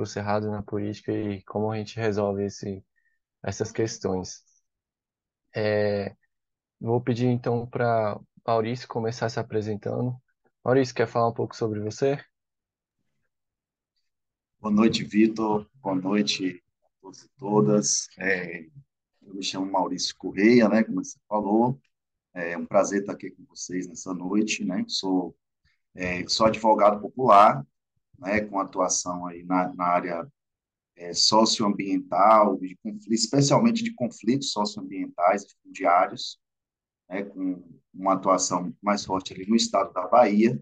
o Cerrado na política e como a gente resolve essas questões. É, vou pedir então para Maurício começar se apresentando. Maurício, quer falar um pouco sobre você? Boa noite, Vitor. Boa noite a todos e todas. Eu me chamo Maurício Correia, né? Como você falou, é um prazer estar aqui com vocês nessa noite, né? Sou advogado popular, né? Com atuação aí na área socioambiental, especialmente de conflitos socioambientais e fundiários, né? Com uma atuação mais forte ali no estado da Bahia.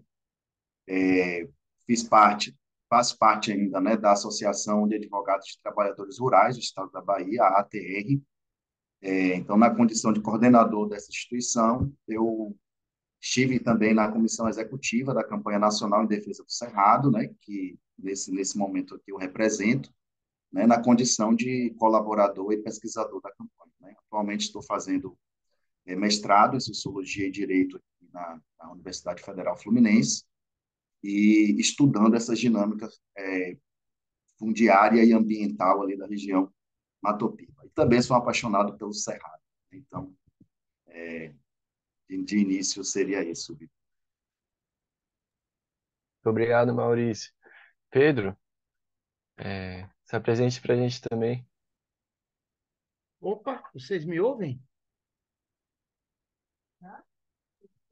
Fiz parte, faço parte ainda, né, da Associação de Advogados de Trabalhadores Rurais do Estado da Bahia, a ATR. Então, na condição de coordenador dessa instituição, eu estive também na comissão executiva da campanha nacional em defesa do Cerrado, né, que nesse momento aqui eu represento, né, na condição de colaborador e pesquisador da campanha. Né. Atualmente estou fazendo mestrado em Sociologia e Direito aqui na Universidade Federal Fluminense e estudando essas dinâmicas fundiária e ambiental ali da região Mato Piba. E também sou apaixonado pelo Cerrado. Então, de início seria isso, Vitor. Muito obrigado, Maurício. Pedro, se apresente para a gente também. Opa, vocês me ouvem?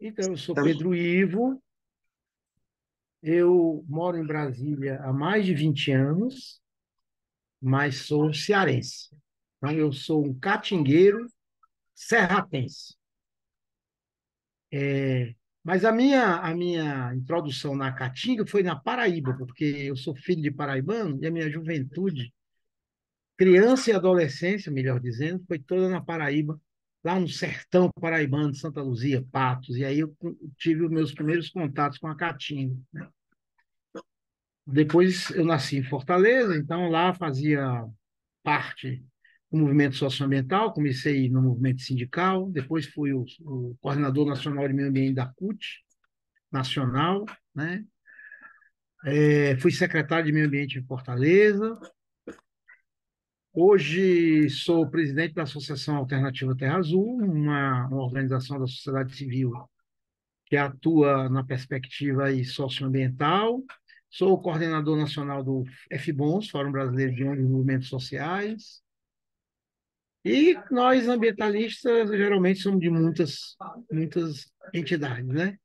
Então, eu sou Então, Pedro Ivo, eu moro em Brasília há mais de 20 anos, mas sou cearense. Então, eu sou um catingueiro serratense. Mas a minha introdução na Caatinga foi na Paraíba, porque eu sou filho de paraibano e a minha juventude, criança e adolescência, melhor dizendo, foi toda na Paraíba, lá no sertão paraibano de Santa Luzia, Patos. E aí eu tive os meus primeiros contatos com a Caatinga, né? Depois eu nasci em Fortaleza, então lá fazia parte do movimento socioambiental, comecei no movimento sindical, depois fui o coordenador nacional de meio ambiente da CUT, nacional, né? Fui secretário de meio ambiente em Fortaleza. Hoje sou presidente da Associação Alternativa Terra Azul, uma organização da sociedade civil que atua na perspectiva aí socioambiental. Sou o coordenador nacional do FBONS, Fórum Brasileiro de ONGs e Movimentos Sociais. E nós, ambientalistas, geralmente somos de muitas entidades, né?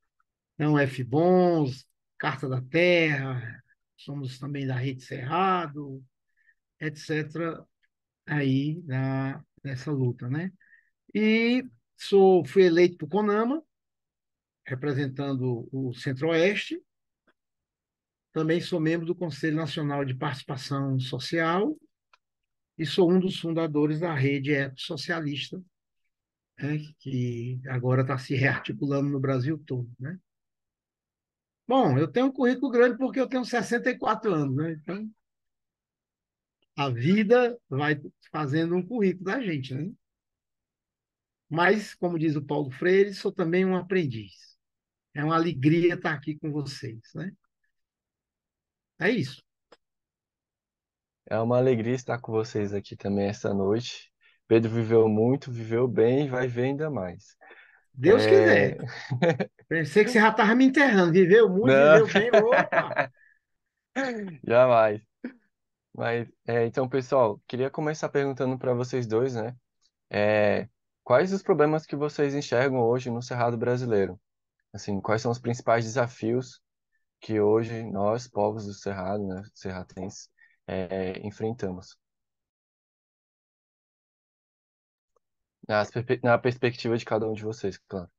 Então, FBONS, Carta da Terra, somos também da Rede Cerrado, etc., aí nessa luta, né? E fui eleito para o CONAMA, representando o Centro-Oeste. Também sou membro do Conselho Nacional de Participação Social e sou um dos fundadores da Rede Socialista, né, que agora está se rearticulando no Brasil todo, né? Bom, eu tenho um currículo grande porque eu tenho 64 anos, né? Então, a vida vai fazendo um currículo da gente, né? Mas, como diz o Paulo Freire, sou também um aprendiz. É uma alegria estar aqui com vocês, né? É isso. É uma alegria estar com vocês aqui também esta noite. Pedro viveu muito, viveu bem e vai ver ainda mais. Deus É, quiser. Pensei que você já estava me enterrando. Viveu muito, Não, viveu bem. Opa! jamais. Mas, então, pessoal, queria começar perguntando para vocês dois, né? É, quais os problemas que vocês enxergam hoje no Cerrado brasileiro? Assim, quais são os principais desafios que hoje nós, povos do Cerrado, né, serratenses, enfrentamos? Na perspectiva de cada um de vocês, claro.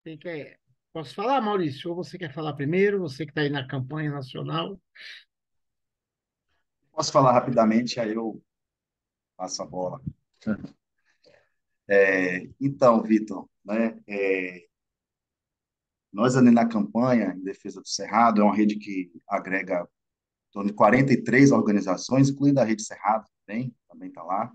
Quem quer? Posso falar, Maurício? Ou você quer falar primeiro? Você que está aí na campanha nacional. posso falar rapidamente, aí eu passo a bola. Então, Vitor, né, nós ali na campanha em defesa do Cerrado, é uma rede que agrega em torno de 43 organizações, incluindo a Rede Cerrado também está lá.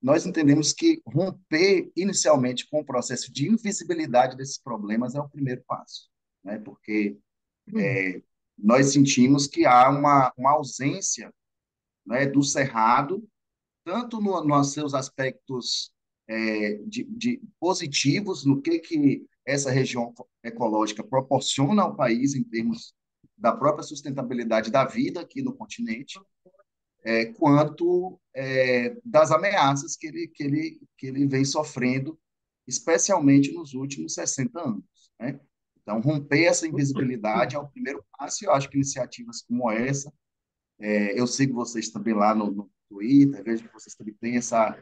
Nós entendemos que romper inicialmente com o processo de invisibilidade desses problemas é o primeiro passo, né? Porque nós sentimos que há uma ausência, né, do Cerrado, tanto nos seus aspectos de positivos, no que essa região ecológica proporciona ao país em termos da própria sustentabilidade da vida aqui no continente, quanto das ameaças que ele vem sofrendo, especialmente nos últimos 60 anos, né? Então, romper essa invisibilidade é o primeiro passo, e eu acho que iniciativas como essa, eu sigo vocês também lá no Twitter, vejo que vocês também têm essa...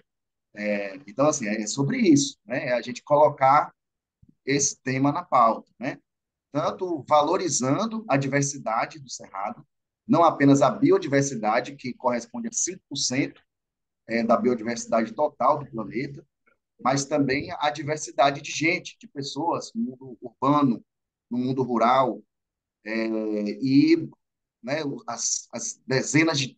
Então, assim, é sobre isso, né? É a gente colocar esse tema na pauta, né? Tanto valorizando a diversidade do Cerrado, não apenas a biodiversidade, que corresponde a 5% da biodiversidade total do planeta, mas também a diversidade de gente, de pessoas no mundo urbano, no mundo rural, e né, as dezenas de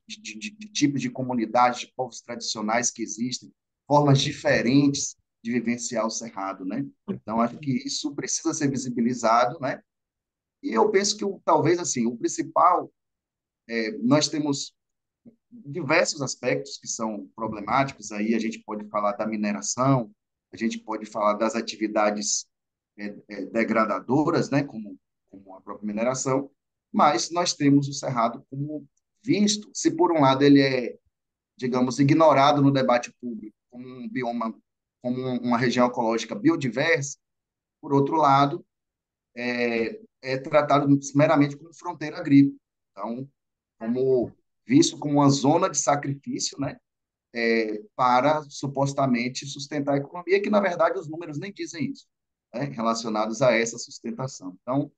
tipos de comunidades, de povos tradicionais que existem, formas diferentes de vivenciar o Cerrado, né? Então, acho que isso precisa ser visibilizado, né? E eu penso que, talvez, assim, o principal, nós temos diversos aspectos que são problemáticos, aí a gente pode falar da mineração, a gente pode falar das atividades degradadoras, né, como a própria mineração, mas nós temos o Cerrado como visto, se por um lado ele é, digamos, ignorado no debate público como um bioma, como uma região ecológica biodiversa, por outro lado, é tratado meramente como fronteira agrícola. Então, como visto como uma zona de sacrifício, né, para supostamente sustentar a economia, que na verdade os números nem dizem isso, né, relacionados a essa sustentação. Então,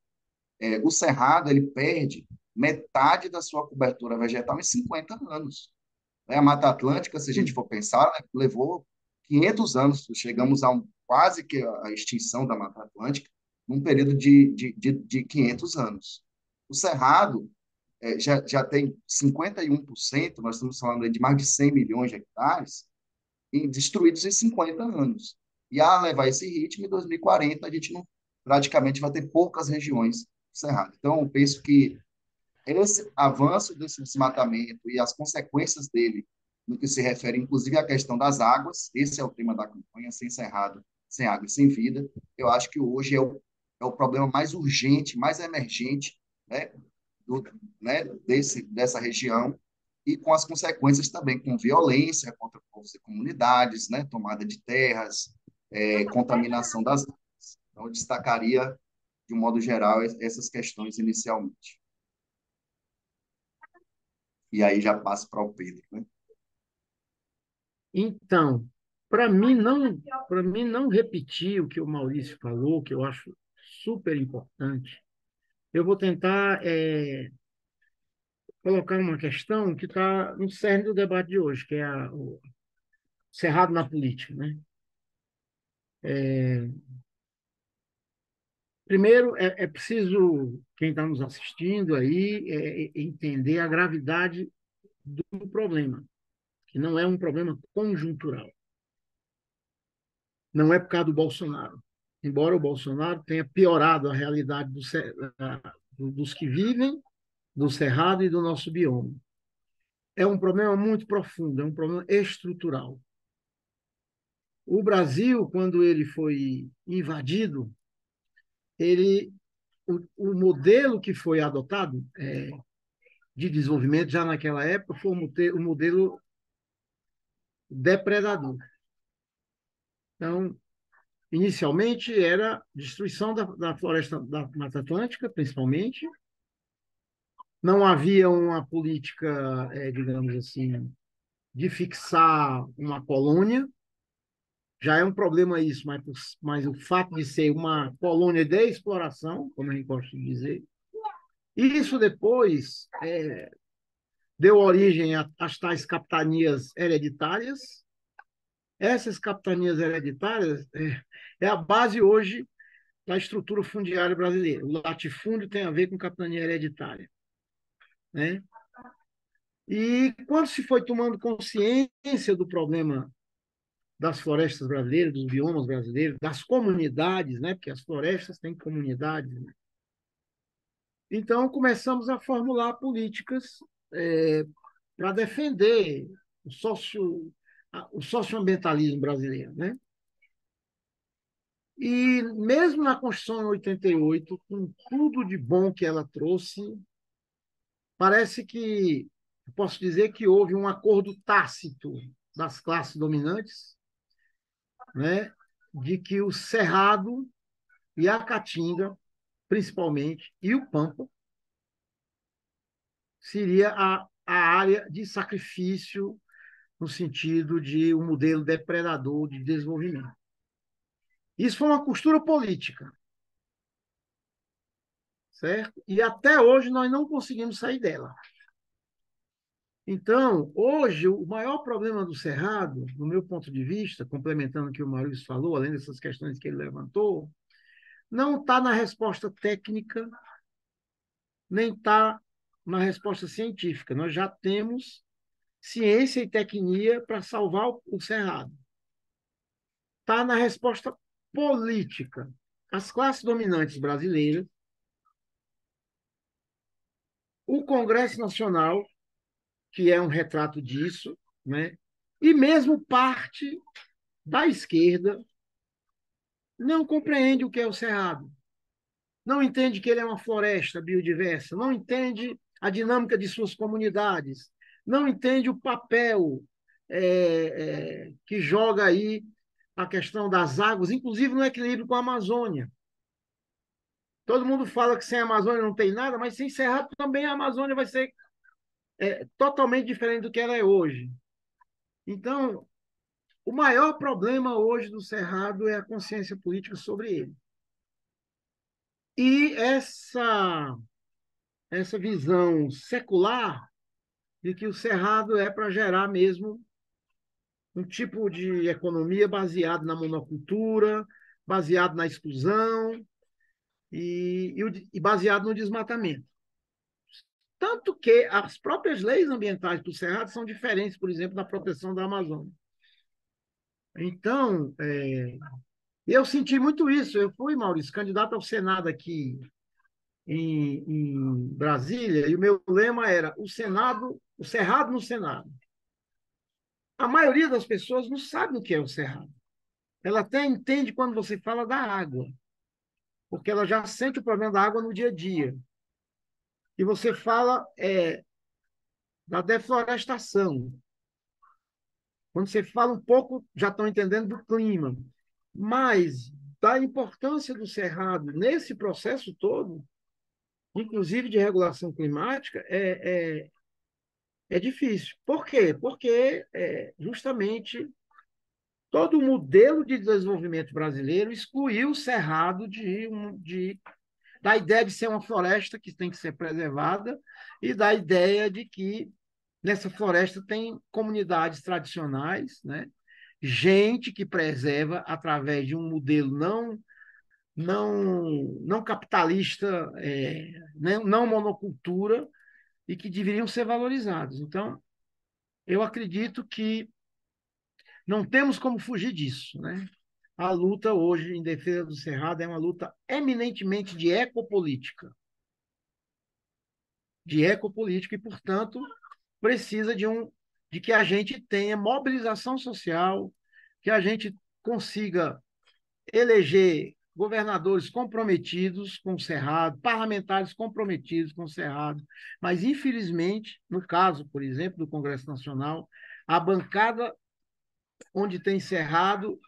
o cerrado ele perde metade da sua cobertura vegetal em 50 anos. Né? A Mata Atlântica, se a gente for pensar, né, levou 500 anos, chegamos a quase que a extinção da Mata Atlântica num período de 500 anos. O cerrado já tem 51%, nós estamos falando aí de mais de 100 milhões de hectares, destruídos em 50 anos. E a levar esse ritmo, em 2040, a gente não, praticamente vai ter poucas regiões cerradas. Então, eu penso que esse avanço desse desmatamento e as consequências dele, no que se refere, inclusive, à questão das águas, esse é o tema da campanha, sem cerrado, sem água e sem vida, eu acho que hoje é o problema mais urgente, mais emergente, né, do, né, dessa região, e com as consequências também, com violência contra povos e comunidades, né, tomada de terras, contaminação das águas. Então, eu destacaria, de um modo geral, essas questões inicialmente. E aí já passo para o Pedro, né? Então, para mim não repetir o que o Maurício falou, que eu acho super importante, eu vou tentar colocar uma questão que está no cerne do debate de hoje, que é o cerrado na política, né? Primeiro, é preciso, quem está nos assistindo aí, entender a gravidade do problema, que não é um problema conjuntural. Não é por causa do Bolsonaro. Embora o Bolsonaro tenha piorado a realidade dos que vivem do Cerrado e do nosso bioma. É um problema muito profundo, é um problema estrutural. O Brasil, quando ele foi invadido, o modelo que foi adotado de desenvolvimento já naquela época foi o modelo depredador. Então, inicialmente era destruição da floresta da Mata Atlântica, principalmente. Não havia uma política, digamos assim, de fixar uma colônia. Já é um problema isso, mas o fato de ser uma colônia de exploração, como a gente gosta de dizer, isso depois deu origem às tais capitanias hereditárias. Essas capitanias hereditárias é a base hoje da estrutura fundiária brasileira. O latifúndio tem a ver com capitania hereditária, né? E quando se foi tomando consciência do problema das florestas brasileiras, dos biomas brasileiros, das comunidades, né? Porque as florestas têm comunidades, né? Então, começamos a formular políticas para defender o, o socioambientalismo brasileiro, né? E mesmo na Constituição em 88, com tudo de bom que ela trouxe, parece que, posso dizer que houve um acordo tácito das classes dominantes, né, de que o Cerrado e a Caatinga, principalmente, e o Pampa, seria a área de sacrifício no sentido de um modelo depredador de desenvolvimento. Isso foi uma costura política, certo? E até hoje nós não conseguimos sair dela. Então, hoje, o maior problema do Cerrado, no meu ponto de vista, complementando o que o Maurício falou, além dessas questões que ele levantou, não está na resposta técnica, nem está na resposta científica. Nós já temos ciência e tecnia para salvar o Cerrado. Está na resposta política. As classes dominantes brasileiras, o Congresso Nacional, que é um retrato disso, né? E mesmo parte da esquerda não compreende o que é o Cerrado, não entende que ele é uma floresta biodiversa, não entende a dinâmica de suas comunidades, não entende o papel que joga aí a questão das águas, inclusive no equilíbrio com a Amazônia. Todo mundo fala que sem a Amazônia não tem nada, mas sem Cerrado também a Amazônia vai ser totalmente diferente do que ela é hoje. Então, o maior problema hoje do Cerrado é a consciência política sobre ele. E essa visão secular de que o Cerrado é para gerar mesmo um tipo de economia baseado na monocultura, baseado na exclusão e baseado no desmatamento. Tanto que as próprias leis ambientais do Cerrado são diferentes, por exemplo, da proteção da Amazônia. Então, eu senti muito isso. Eu fui, Maurício, candidato ao Senado aqui em Brasília, e o meu lema era o Senado, o Cerrado no Senado. A maioria das pessoas não sabe o que é o Cerrado. Ela até entende quando você fala da água, porque ela já sente o problema da água no dia a dia. E você fala da deflorestação. Quando você fala um pouco, já estão entendendo do clima. Mas da importância do Cerrado nesse processo todo, inclusive de regulação climática, é difícil. Por quê? Porque justamente todo o modelo de desenvolvimento brasileiro excluiu o Cerrado da ideia de ser uma floresta que tem que ser preservada e da ideia de que nessa floresta tem comunidades tradicionais, né? Gente que preserva através de um modelo não capitalista, não monocultura, e que deveriam ser valorizados. Então, eu acredito que não temos como fugir disso, né? A luta hoje em defesa do Cerrado é uma luta eminentemente de ecopolítica e, portanto, precisa de que a gente tenha mobilização social, que a gente consiga eleger governadores comprometidos com o Cerrado, parlamentares comprometidos com o Cerrado, mas, infelizmente, no caso, por exemplo, do Congresso Nacional, a bancada onde tem Cerrado,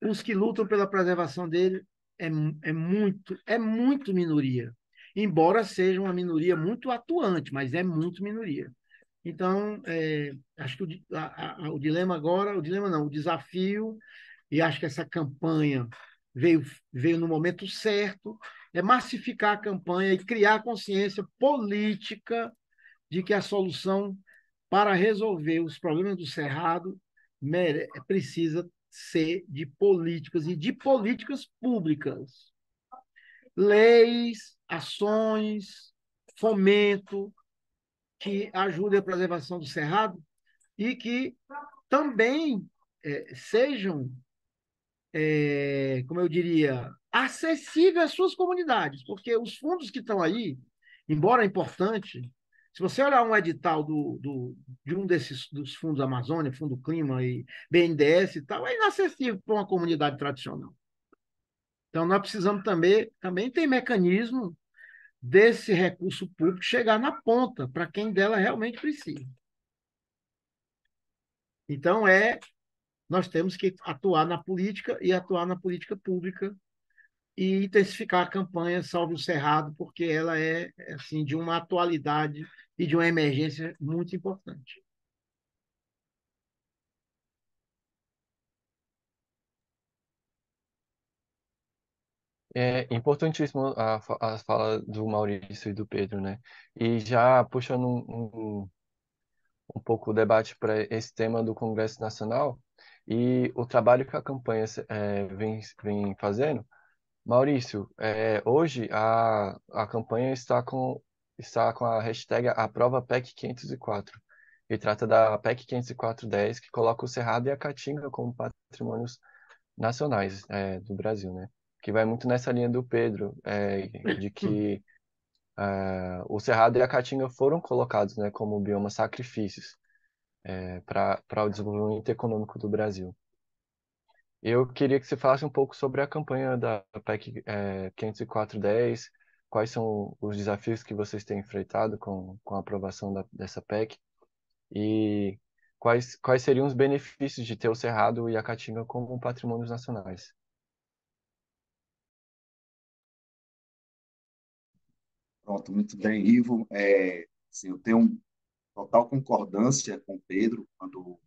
os que lutam pela preservação dele é muito minoria, embora seja uma minoria muito atuante, mas é muito minoria. Então, acho que o dilema agora, o dilema não, o desafio, e acho que essa campanha veio no momento certo, é massificar a campanha e criar consciência política de que a solução para resolver os problemas do Cerrado precisa ser de políticas e de políticas públicas. Leis, ações, fomento que ajudem a preservação do Cerrado e que também sejam como eu diria, acessível às suas comunidades, porque os fundos que estão aí, embora importante, se você olhar um edital de um desses dos fundos Amazônia, Fundo Clima e BNDES e tal, é inacessível para uma comunidade tradicional. Então, nós precisamos também ter mecanismo desse recurso público chegar na ponta, para quem dela realmente precisa. Então, nós temos que atuar na política e atuar na política pública e intensificar a campanha Salve o Cerrado, porque ela é assim de uma atualidade e de uma emergência muito importante. É importantíssimo a fala do Maurício e do Pedro, né? E já puxando um pouco o debate para esse tema do Congresso Nacional e o trabalho que a campanha vem fazendo. Maurício, hoje a campanha está com a hashtag Aprova PEC 504 e trata da PEC 504-10, que coloca o Cerrado e a Caatinga como patrimônios nacionais, do Brasil, né? Que vai muito nessa linha do Pedro, de que o Cerrado e a Caatinga foram colocados, né, como biomas sacrifícios para o desenvolvimento econômico do Brasil. Eu queria que você falasse um pouco sobre a campanha da PEC 504-10, quais são os desafios que vocês têm enfrentado com a aprovação dessa PEC e quais seriam os benefícios de ter o Cerrado e a Caatinga como patrimônios nacionais. Pronto, muito bem, Ivo. Assim, eu tenho total concordância com o Pedro quando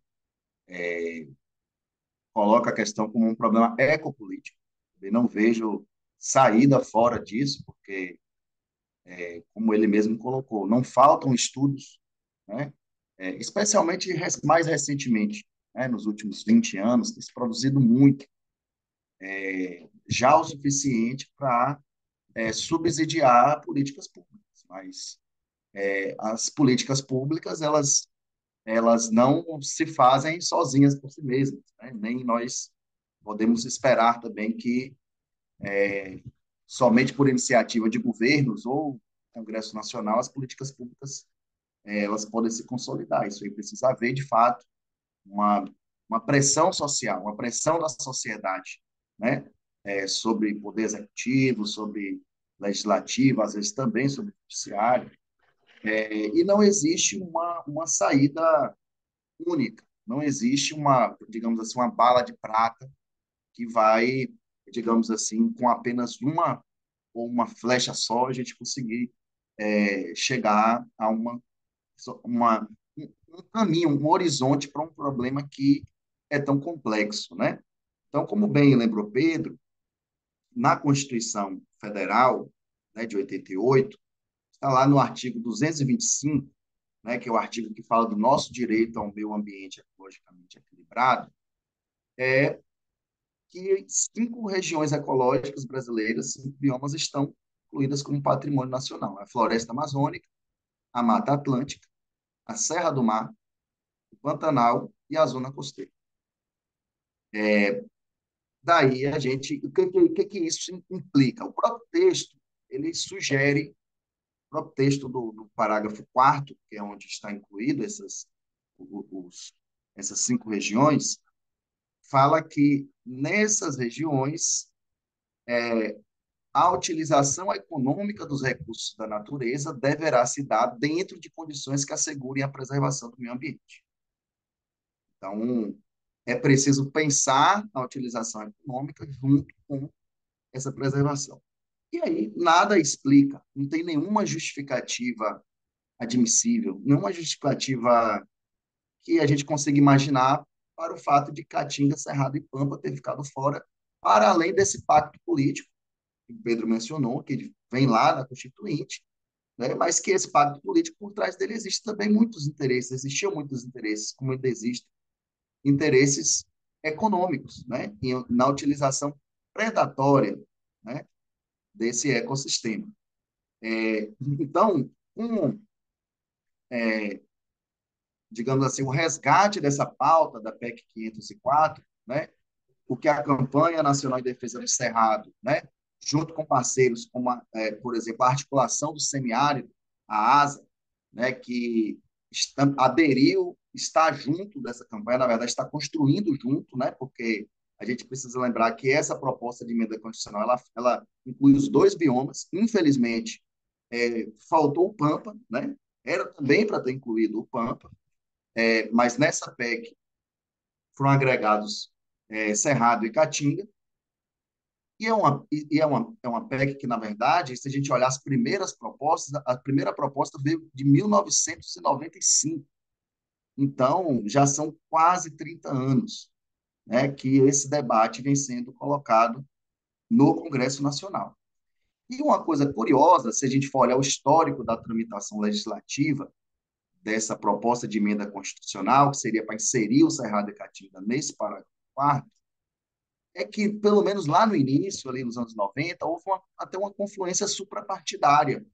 coloca a questão como um problema ecopolítico. Eu não vejo saída fora disso, porque, como ele mesmo colocou, não faltam estudos, né? Especialmente mais recentemente, né? Nos últimos 20 anos, tem se produzido muito, já o suficiente para subsidiar políticas públicas. Mas as políticas públicas, elas não se fazem sozinhas por si mesmas, né? Nem nós podemos esperar também que somente por iniciativa de governos ou Congresso Nacional as políticas públicas elas podem se consolidar. Isso aí precisa haver, de fato, uma, uma pressão social, uma pressão da sociedade, né? Sobre poder executivo, sobre legislativo, às vezes também sobre o judiciário. E não existe uma saída única, não existe digamos assim, uma bala de prata que vai, digamos assim, com apenas uma ou uma flecha só, a gente conseguir chegar a uma, um caminho, um horizonte para um problema que é tão complexo, né? Então, como bem lembrou Pedro, na Constituição Federal, né, de 88, está lá no artigo 225, né, que é o artigo que fala do nosso direito a um meio ambiente ecologicamente equilibrado, é que 5 regiões ecológicas brasileiras, 5 biomas, estão incluídas como patrimônio nacional: a floresta amazônica, a Mata Atlântica, a Serra do Mar, o Pantanal e a zona costeira. Daí a gente, o que isso implica? O próprio texto, ele sugere, o próprio texto do parágrafo 4º, que é onde está incluído essas 5 regiões, fala que nessas regiões a utilização econômica dos recursos da natureza deverá se dar dentro de condições que assegurem a preservação do meio ambiente. Então, é preciso pensar a utilização econômica junto com essa preservação. E aí, nada explica, não tem nenhuma justificativa admissível, nenhuma justificativa que a gente consiga imaginar para o fato de Caatinga, Cerrado e Pampa ter ficado fora, para além desse pacto político que o Pedro mencionou, que vem lá da Constituinte, né? Mas que esse pacto político, por trás dele, existe também muitos interesses, existiam muitos interesses, como ainda existem interesses econômicos, né? Na utilização predatória, né, desse ecossistema. Então, digamos assim, o resgate dessa pauta da PEC 504, né, o que a Campanha Nacional de Defesa do Cerrado, né, junto com parceiros como, por exemplo, a Articulação do Semiárido, a ASA, né, que aderiu, está junto dessa campanha, na verdade, está construindo junto, né, porque a gente precisa lembrar que essa proposta de emenda constitucional ela inclui os dois biomas. Infelizmente, faltou o Pampa, né? Era também para ter incluído o Pampa, mas nessa PEC foram agregados Cerrado e Caatinga, e é uma PEC que, na verdade, se a gente olhar as primeiras propostas, a primeira proposta veio de 1995. Então, já são quase 30 anos, né, que esse debate vem sendo colocado no Congresso Nacional. E uma coisa curiosa, se a gente for olhar o histórico da tramitação legislativa dessa proposta de emenda constitucional, que seria para inserir o Cerrado e Caatinga nesse parágrafo 4º, é que, pelo menos lá no início, ali nos anos 90, houve até uma confluência suprapartidária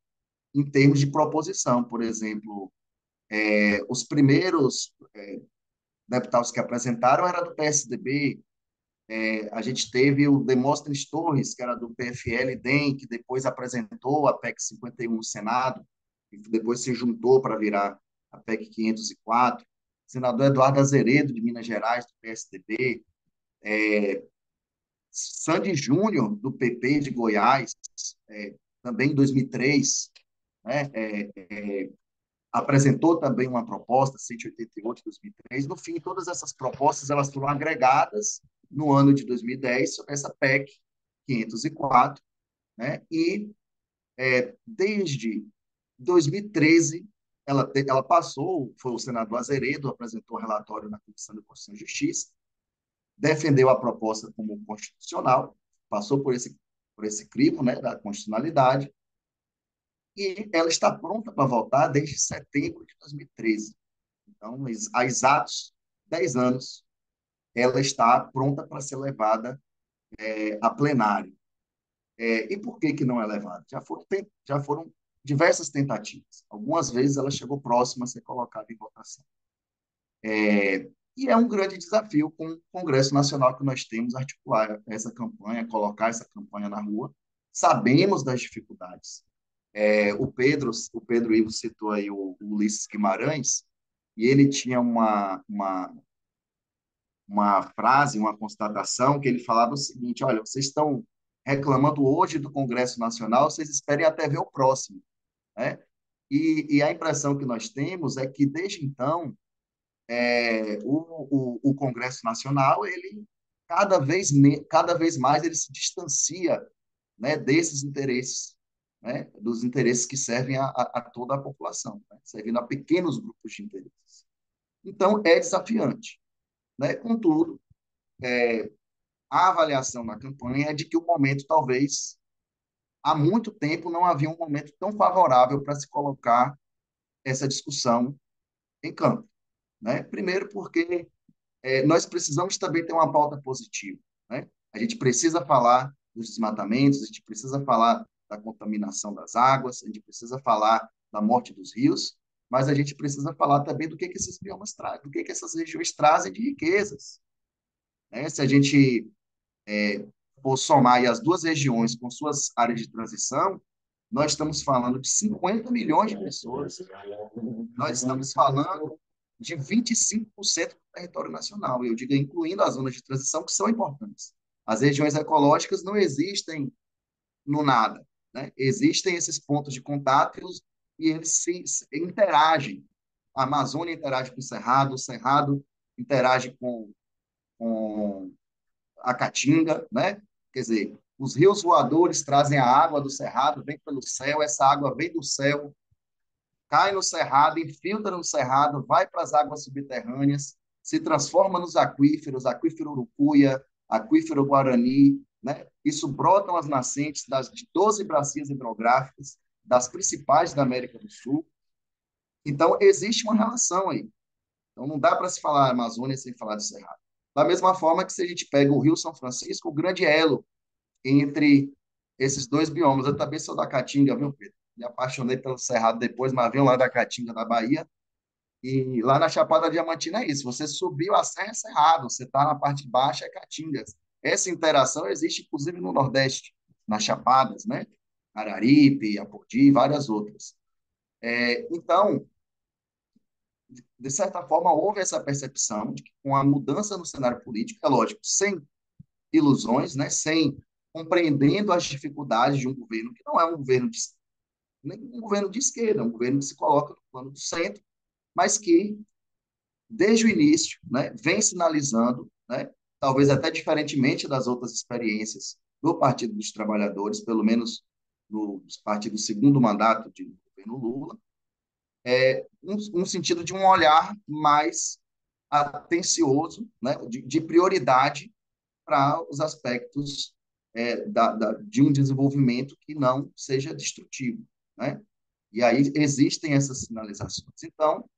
em termos de proposição. Por exemplo, os primeiros deputados que apresentaram eram do PSDB. A gente teve o Demóstenes Torres, que era do PFL-DEM, que depois apresentou a PEC 51 no Senado, e depois se juntou para virar a PEC 504. Senador Eduardo Azeredo, de Minas Gerais, do PSDB. Sandy Júnior, do PP de Goiás, também em 2003, né, apresentou também uma proposta, 188 de 2003. No fim, todas essas propostas elas foram agregadas no ano de 2010 sobre essa PEC 504, né? E desde 2013 ela passou, foi o senador Azeredo, apresentou o relatório na Comissão de Constituição e Justiça, defendeu a proposta como constitucional, passou por esse crivo, né, da constitucionalidade, e ela está pronta para votar desde setembro de 2013. Então, há exatos 10 anos, ela está pronta para ser levada a plenário. E por que não é levada? Já foram diversas tentativas. Algumas vezes ela chegou próxima a ser colocada em votação. E é um grande desafio com o Congresso Nacional que nós temos articular essa campanha, colocar essa campanha na rua. Sabemos das dificuldades. O Pedro Ivo citou aí o Ulisses Guimarães, e ele tinha uma frase, uma constatação, que ele falava o seguinte: olha, vocês estão reclamando hoje do Congresso Nacional, vocês esperem até ver o próximo, né? E a impressão que nós temos é que, desde então, o Congresso Nacional, ele cada vez mais ele se distancia, né, desses interesses, né, dos interesses que servem a toda a população, né, servindo a pequenos grupos de interesses. Então, é desafiante, né? Contudo, a avaliação na campanha é de que o momento, talvez, há muito tempo não havia um momento tão favorável para se colocar essa discussão em campo, né? Primeiro porque nós precisamos também ter uma pauta positiva, né? A gente precisa falar dos desmatamentos, a gente precisa falar da contaminação das águas, a gente precisa falar da morte dos rios, mas a gente precisa falar também do que esses biomas trazem, do que essas regiões trazem de riquezas, né? Se a gente for somar aí as duas regiões com suas áreas de transição, nós estamos falando de 50 milhões de pessoas. Nós estamos falando de 25% do território nacional, eu digo, incluindo as zonas de transição, que são importantes. As regiões ecológicas não existem no nada, né? Existem esses pontos de contato e eles se interagem. A Amazônia interage com o Cerrado interage com a Caatinga, né? Quer dizer, os rios voadores trazem a água do Cerrado, vem pelo céu, essa água vem do céu, cai no Cerrado, infiltra no Cerrado, vai para as águas subterrâneas, se transforma nos aquíferos, aquífero Urucuia, aquífero Guarani, né? Isso brotam as nascentes de 12 bacias hidrográficas, das principais da América do Sul. Então, existe uma relação aí. Então, não dá para se falar Amazônia sem falar do Cerrado. Da mesma forma que, se a gente pega o Rio São Francisco, o grande elo entre esses dois biomas. Eu também sou da Caatinga, viu, Pedro? Me apaixonei pelo Cerrado depois, mas vim lá da Caatinga, da Bahia. E lá na Chapada Diamantina é isso. Você subiu a serra, é Cerrado. Você está na parte baixa, é Caatinga. essa interação existe, inclusive, no Nordeste, nas Chapadas, né? Araripe, Apodi e várias outras. Então, de certa forma, houve essa percepção de que, com a mudança no cenário político, é lógico, sem ilusões, né? Sem compreendendo as dificuldades de um governo que não é um governo nem um governo de esquerda, é um governo que se coloca no plano do centro, mas que, desde o início, né, vem sinalizando, né, talvez até diferentemente das outras experiências do Partido dos Trabalhadores, pelo menos no partido do segundo mandato de governo Lula, um sentido de um olhar mais atencioso, né, de prioridade para os aspectos de um desenvolvimento que não seja destrutivo, né? E aí existem essas sinalizações. Então,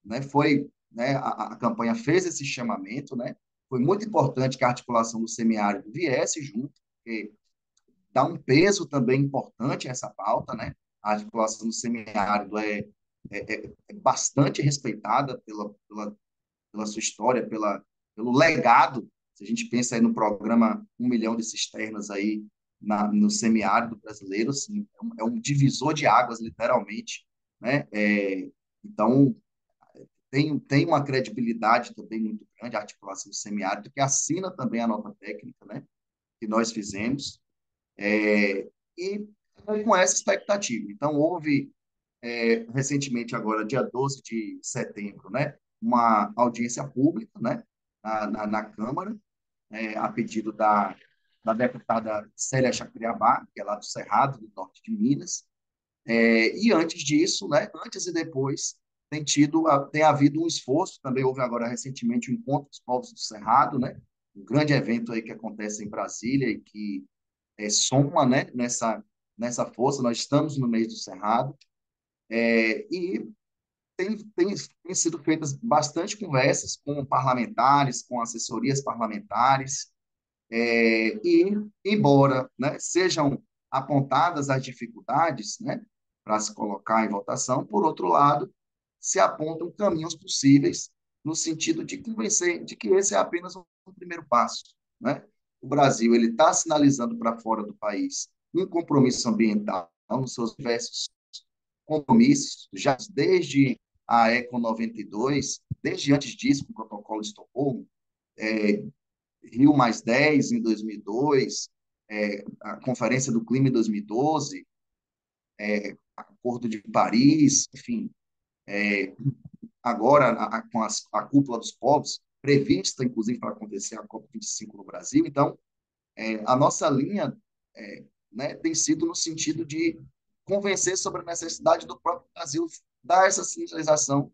né, foi, né, a campanha fez esse chamamento, né? Foi muito importante que a articulação do semiárido viesse junto, porque dá um peso também importante a essa pauta, né? A articulação do semiárido é bastante respeitada pela sua história, pelo legado. Se a gente pensa aí no programa 1 milhão de cisternas aí no semiárido brasileiro, assim, é um divisor de águas, literalmente, né? Então, tem uma credibilidade também muito grande a articulação do semiárido, que assina também a nota técnica, né? Que nós fizemos, e com essa expectativa. Então, houve recentemente, agora, dia 12 de setembro, né, uma audiência pública, né, na Câmara, a pedido da deputada Célia Chacriabá, que é lá do Cerrado, do norte de Minas. E antes disso, né, antes e depois, tem havido um esforço, também houve agora recentemente o Encontro dos Povos do Cerrado, né, um grande evento aí que acontece em Brasília e que soma, né, nessa força. Nós estamos no mês do Cerrado, e tem sido feitas bastante conversas com parlamentares, com assessorias parlamentares, e, embora, né, sejam apontadas as dificuldades, né, para se colocar em votação, por outro lado, se apontam caminhos possíveis no sentido de convencer de que esse é apenas um primeiro passo, né? O Brasil ele está sinalizando para fora do país um compromisso ambiental nos seus diversos compromissos, já desde a ECO 92, desde antes disso, com o protocolo de Estocolmo, Rio+10 em 2002, a Conferência do Clima em 2012, Acordo de Paris, enfim, agora com a Cúpula dos Povos, prevista, inclusive, para acontecer a COP25 no Brasil. Então, a nossa linha né, tem sido no sentido de convencer sobre a necessidade do próprio Brasil dar essa sinalização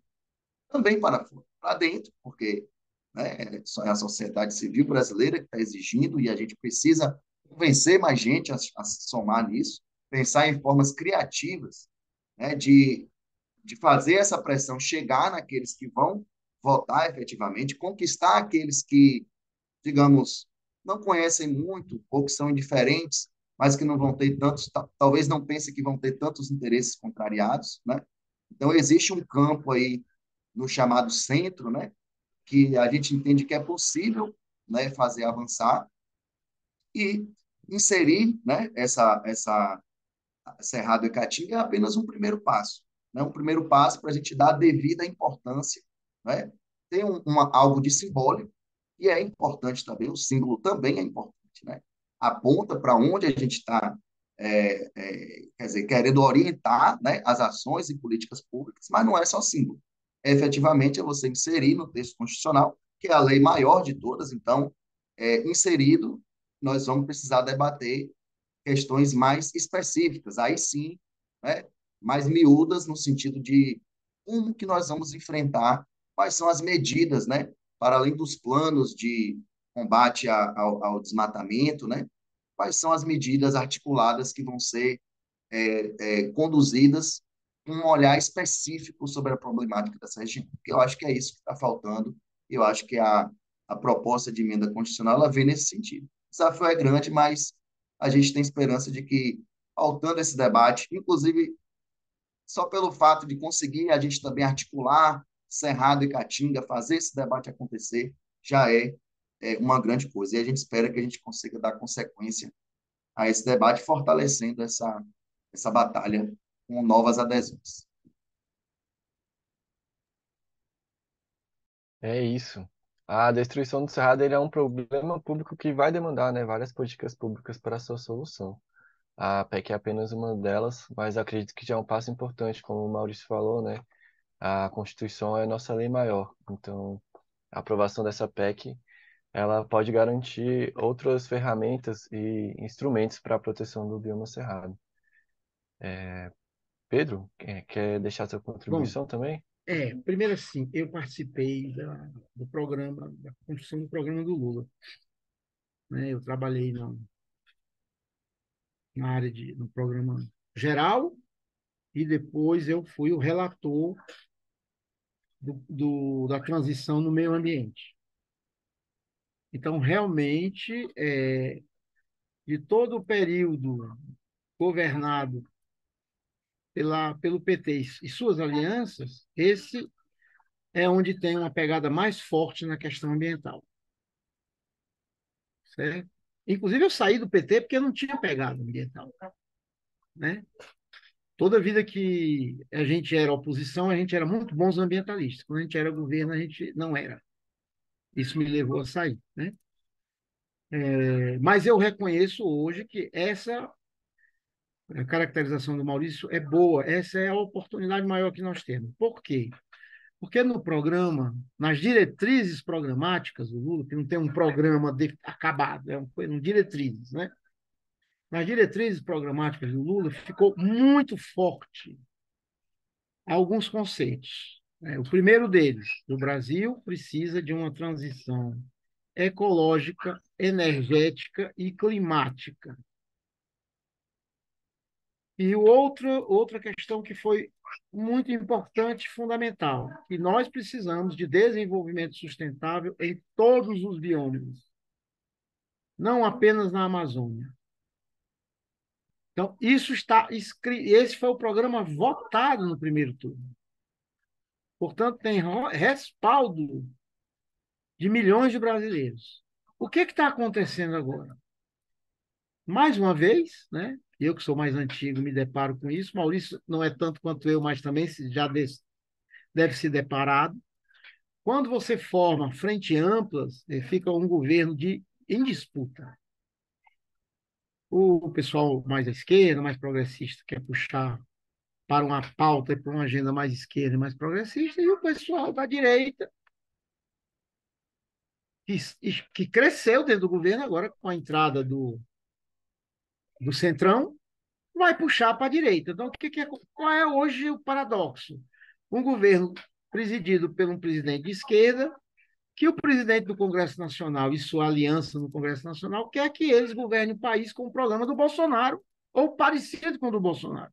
também para fora, para dentro, porque, né, é a sociedade civil brasileira que está exigindo e a gente precisa convencer mais gente a se somar nisso, pensar em formas criativas, né, de fazer essa pressão chegar naqueles que vão votar efetivamente, conquistar aqueles que, digamos, não conhecem muito ou que são indiferentes, mas que não vão ter tantos, talvez não pensem que vão ter tantos interesses contrariados, né? Então, existe um campo aí no chamado centro, né, que a gente entende que é possível, né, fazer avançar e inserir, né, essa Cerrado e Caatinga é apenas um primeiro passo, né, um primeiro passo para a gente dar a devida importância, né, tem algo de simbólico e é importante também, o símbolo também é importante, né, aponta para onde a gente está, quer dizer, querendo orientar, né, as ações e políticas públicas, mas não é só símbolo. Efetivamente, é você inserir no texto constitucional, que é a lei maior de todas, então, inserido, nós vamos precisar debater questões mais específicas, aí sim, né, mais miúdas, no sentido de como que nós vamos enfrentar, quais são as medidas, né, para além dos planos de combate ao desmatamento, né, quais são as medidas articuladas que vão ser conduzidas com um olhar específico sobre a problemática dessa região, porque eu acho que é isso que está faltando, eu acho que a proposta de emenda constitucional ela vem nesse sentido. O desafio é grande, mas a gente tem esperança de que, faltando esse debate, inclusive só pelo fato de conseguir a gente também articular Cerrado e Caatinga, fazer esse debate acontecer, já é é uma grande coisa. E a gente espera que a gente consiga dar consequência a esse debate, fortalecendo essa batalha com novas adesões. É isso. A destruição do Cerrado ele é um problema público que vai demandar, né, várias políticas públicas para a sua solução. A PEC é apenas uma delas, mas acredito que já é um passo importante, como o Maurício falou, né? A Constituição é a nossa lei maior. Então, a aprovação dessa PEC, ela pode garantir outras ferramentas e instrumentos para a proteção do bioma cerrado. Pedro, quer deixar sua Bom, contribuição também? primeiro assim, eu participei do programa, da construção do programa do Lula, né? Eu trabalhei na área no programa geral e depois eu fui o relator da transição no meio ambiente. Então, realmente, de todo o período governado pelo PT e suas alianças, esse é onde tem uma pegada mais forte na questão ambiental, certo? Inclusive, eu saí do PT porque eu não tinha pegada ambiental, né? Toda vida que a gente era oposição, a gente era muito bons ambientalistas. Quando a gente era governo, a gente não era. Isso me levou a sair, né? Mas eu reconheço hoje que essa caracterização do Maurício é boa. Essa é a oportunidade maior que nós temos. Por quê? Porque no programa, nas diretrizes programáticas do Lula, que não tem um programa acabado, um diretrizes, né? Nas diretrizes programáticas do Lula ficou muito forte alguns conceitos, né? O primeiro deles, o Brasil precisa de uma transição ecológica, energética e climática. E outra questão que foi muito importante e fundamental, que nós precisamos de desenvolvimento sustentável em todos os biomas, não apenas na Amazônia. Então, isso está escrito, esse foi o programa votado no primeiro turno. Portanto, tem respaldo de milhões de brasileiros. O que está acontecendo agora? Mais uma vez, né? Eu que sou mais antigo me deparo com isso. Maurício não é tanto quanto eu, mas também já deve se deparado. Quando você forma frente amplas, fica um governo em disputa. O pessoal mais à esquerda, mais progressista, quer puxar para uma pauta e para uma agenda mais esquerda e mais progressista, e o pessoal da direita, que, que cresceu dentro do governo agora com a entrada do Centrão, vai puxar para a direita. Então, qual é hoje o paradoxo? Um governo presidido por um presidente de esquerda, que o presidente do Congresso Nacional e sua aliança no Congresso Nacional quer que eles governem o país com o programa do Bolsonaro, ou parecido com o do Bolsonaro.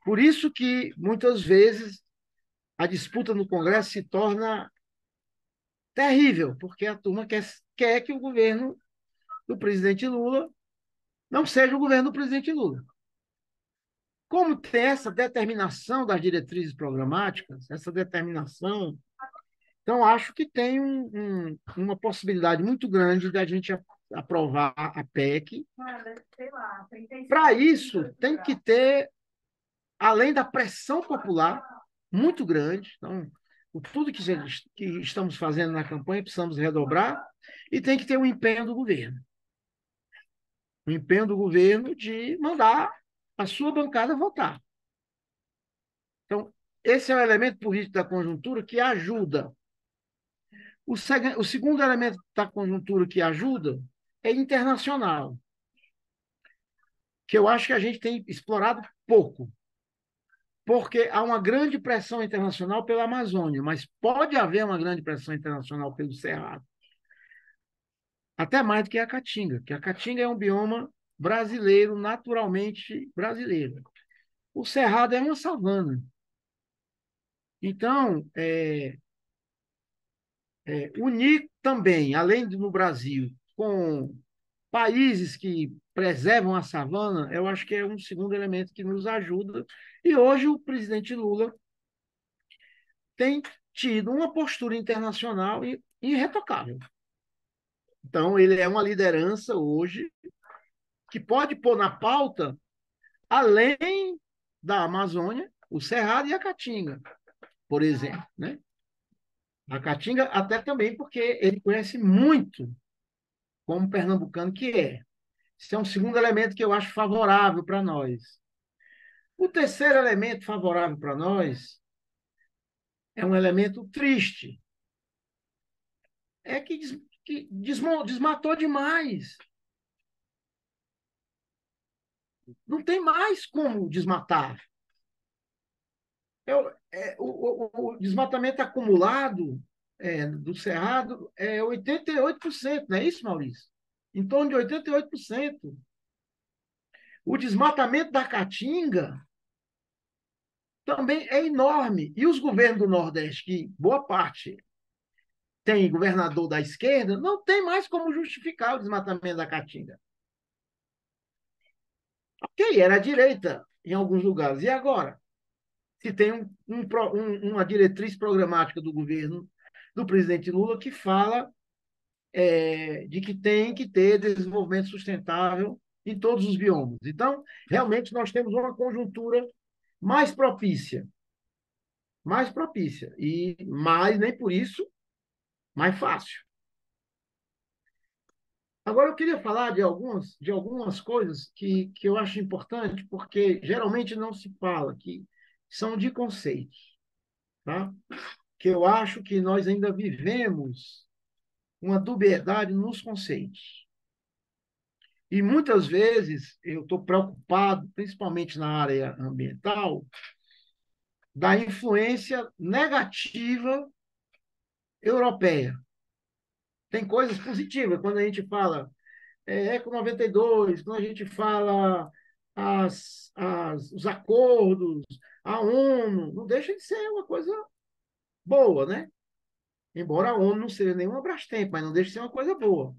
Por isso que, muitas vezes, a disputa no Congresso se torna terrível, porque a turma quer que o governo do presidente Lula não seja o governo do presidente Lula. Como tem essa determinação das diretrizes programáticas, essa determinação, então acho que tem uma possibilidade muito grande de a gente aprovar a PEC. Para isso, tem que ter, além da pressão popular muito grande, então, tudo que estamos fazendo na campanha precisamos redobrar, e tem que ter um empenho do governo. O empenho do governo de mandar a sua bancada votar. Então, esse é o elemento político da conjuntura que ajuda. O segundo elemento da conjuntura que ajuda é internacional, que eu acho que a gente tem explorado pouco, porque há uma grande pressão internacional pela Amazônia, mas pode haver uma grande pressão internacional pelo Cerrado, até mais do que a Caatinga, que a Caatinga é um bioma brasileiro, naturalmente brasileiro. O Cerrado é uma savana. Então, unir também, além de no Brasil, com países que preservam a savana, eu acho que é um segundo elemento que nos ajuda. E hoje o presidente Lula tem tido uma postura internacional e irretocável. Então, ele é uma liderança hoje que pode pôr na pauta, além da Amazônia, o Cerrado e a Caatinga, por exemplo, né? A Caatinga até também porque ele conhece muito como pernambucano que é. Esse é um segundo elemento que eu acho favorável para nós. O terceiro elemento favorável para nós é um elemento triste. É que desmatou demais. Não tem mais como desmatar. O desmatamento acumulado do Cerrado é 88%, não é isso, Maurício? Em torno de 88%. O desmatamento da Caatinga também é enorme. E os governos do Nordeste, que boa parte tem governador da esquerda, não tem mais como justificar o desmatamento da Caatinga. Ok, era a direita em alguns lugares. E agora? Se tem uma diretriz programática do governo do presidente Lula que fala de que tem que ter desenvolvimento sustentável em todos os biomas. Então, realmente, nós temos uma conjuntura mais propícia, e mais, nem por isso, mais fácil. Agora, eu queria falar de algumas coisas que eu acho importante, porque geralmente não se fala, que são de conceitos, tá? Que eu acho que nós ainda vivemos uma dubiedade nos conceitos. E muitas vezes eu estou preocupado, principalmente na área ambiental, da influência negativa europeia. Tem coisas positivas, quando a gente fala Eco 92, quando a gente fala os acordos, a ONU, não deixa de ser uma coisa boa, né? Embora a ONU não seja nenhuma Brastemp, mas não deixa de ser uma coisa boa.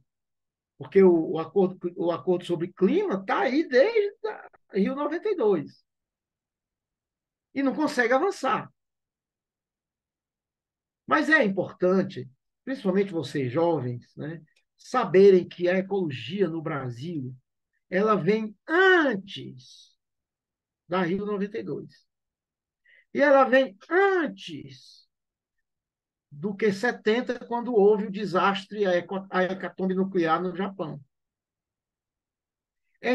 Porque o acordo sobre clima está aí desde Rio 92 e não consegue avançar. Mas é importante, principalmente vocês jovens, né, saberem que a ecologia no Brasil ela vem antes da Rio 92. E ela vem antes do que 70, quando houve o desastre, a hecatombe nuclear no Japão. É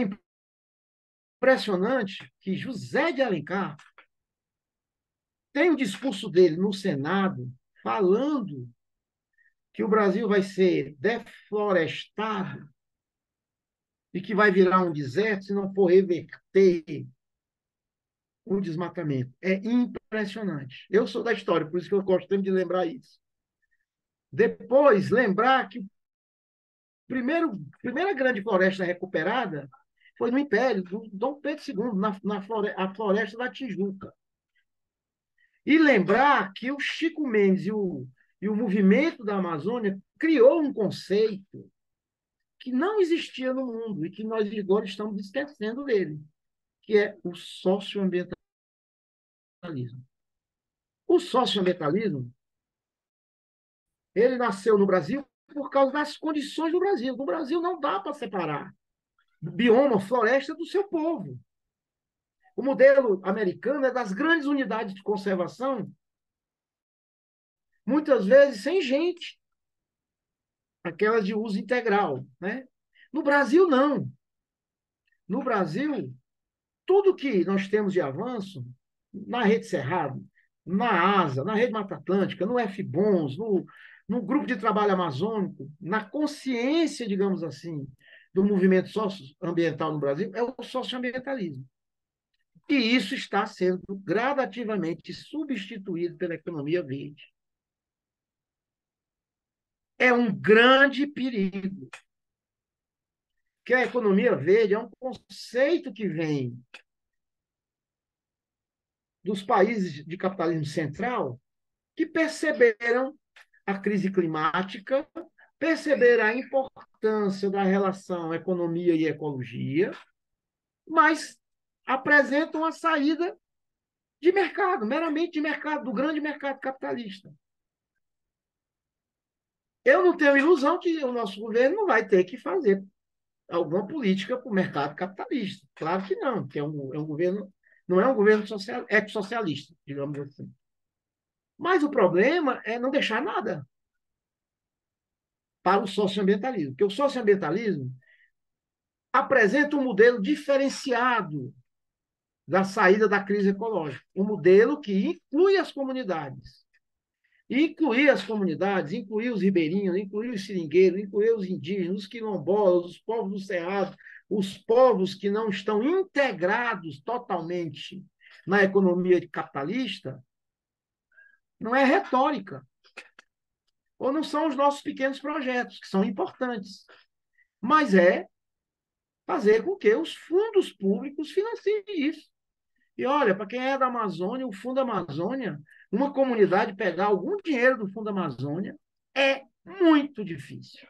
impressionante que José de Alencar tem um discurso dele no Senado falando que o Brasil vai ser deflorestado e que vai virar um deserto se não for reverter o desmatamento. É impressionante. Eu sou da história, por isso que eu gosto sempre de lembrar isso. Depois, lembrar que a primeira grande floresta recuperada foi no Império, do Dom Pedro II, a floresta da Tijuca. E lembrar que o Chico Mendes e o movimento da Amazônia criou um conceito que não existia no mundo e que nós agora estamos esquecendo dele, que é o socioambientalismo. O socioambientalismo, ele nasceu no Brasil por causa das condições do Brasil. No Brasil não dá para separar bioma, floresta do seu povo. O modelo americano é das grandes unidades de conservação, muitas vezes sem gente, aquelas de uso integral, né? No Brasil, não. No Brasil, tudo que nós temos de avanço, na Rede Cerrado, na ASA, na Rede Mata Atlântica, no FBONS, no Grupo de Trabalho Amazônico, na consciência, digamos assim, do movimento socioambiental no Brasil, é o socioambientalismo. E isso está sendo gradativamente substituído pela economia verde. É um grande perigo. Que a economia verde é um conceito que vem dos países de capitalismo central que perceberam a crise climática, perceberam a importância da relação economia e ecologia, mas apresentam a saída de mercado, meramente de mercado, do grande mercado capitalista. Eu não tenho ilusão que o nosso governo não vai ter que fazer alguma política para o mercado capitalista. Claro que não, porque é um governo, não é um governo social, ecossocialista, digamos assim. Mas o problema é não deixar nada para o socioambientalismo, porque o socioambientalismo apresenta um modelo diferenciado da saída da crise ecológica, um modelo que inclui as comunidades. Incluir as comunidades, incluir os ribeirinhos, incluir os seringueiros, incluir os indígenas, os quilombolas, os povos do cerrado, os povos que não estão integrados totalmente na economia capitalista, não é retórica. Ou não são os nossos pequenos projetos, que são importantes, mas é fazer com que os fundos públicos financiem isso. E olha, para quem é da Amazônia, o Fundo Amazônia, uma comunidade pegar algum dinheiro do Fundo Amazônia é muito difícil.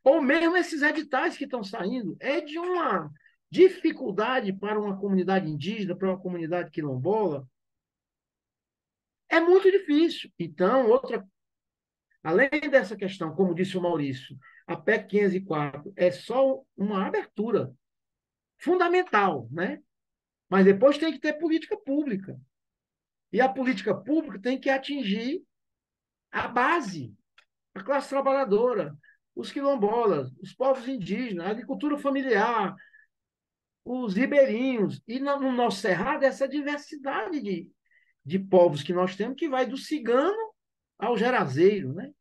Ou mesmo esses editais que estão saindo, é de uma dificuldade para uma comunidade indígena, para uma comunidade quilombola, é muito difícil. Então, além dessa questão, como disse o Maurício, a PEC 504 é só uma abertura fundamental, né? Mas depois tem que ter política pública. E a política pública tem que atingir a base, a classe trabalhadora, os quilombolas, os povos indígenas, a agricultura familiar, os ribeirinhos. E no nosso Cerrado, essa diversidade de povos que nós temos, que vai do cigano ao gerazeiro, né?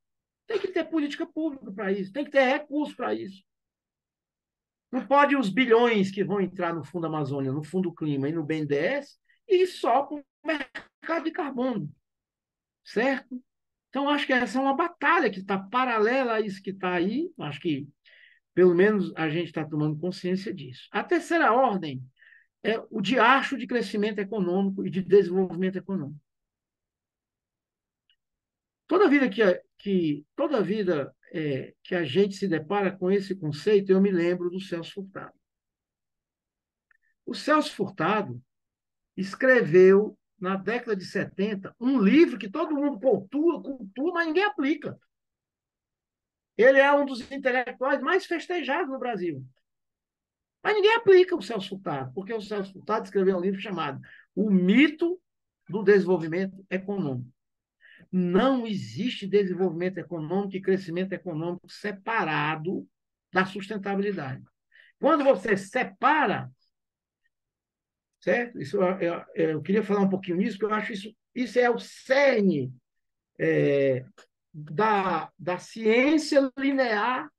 Tem que ter política pública para isso, tem que ter recursos para isso. Não pode os bilhões que vão entrar no Fundo Amazônia, no Fundo Clima e no BNDES, ir só para o mercado de carbono, certo? Então, acho que essa é uma batalha que está paralela a isso que está aí. Acho que, pelo menos, a gente está tomando consciência disso. A terceira ordem é o diacho de crescimento econômico e de desenvolvimento econômico. Toda vida que a gente se depara com esse conceito, eu me lembro do Celso Furtado. O Celso Furtado escreveu, na década de 70, um livro que todo mundo cultua, mas ninguém aplica. Ele é um dos intelectuais mais festejados no Brasil. Mas ninguém aplica o Celso Furtado, porque o Celso Furtado escreveu um livro chamado O Mito do Desenvolvimento Econômico. Não existe desenvolvimento econômico e crescimento econômico separado da sustentabilidade. Quando você separa, certo? Eu queria falar um pouquinho nisso, porque eu acho isso é o cerne da ciência linear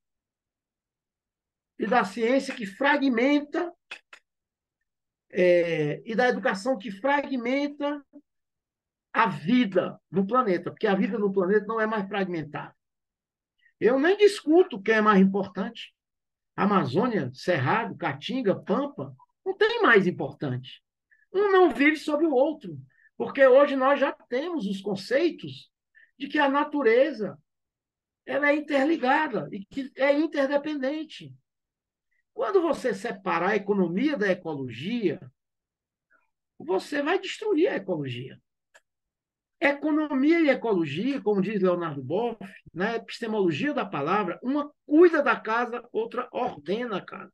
e da ciência que fragmenta e da educação que fragmenta a vida no planeta, porque a vida no planeta não é mais fragmentada. Eu nem discuto quem é mais importante. Amazônia, Cerrado, Caatinga, Pampa, não tem mais importante. Um não vive sobre o outro, porque hoje nós já temos os conceitos de que a natureza ela é interligada e que é interdependente. Quando você separar a economia da ecologia, você vai destruir a ecologia. Economia e ecologia, como diz Leonardo Boff, na epistemologia da palavra, uma cuida da casa, outra ordena a casa.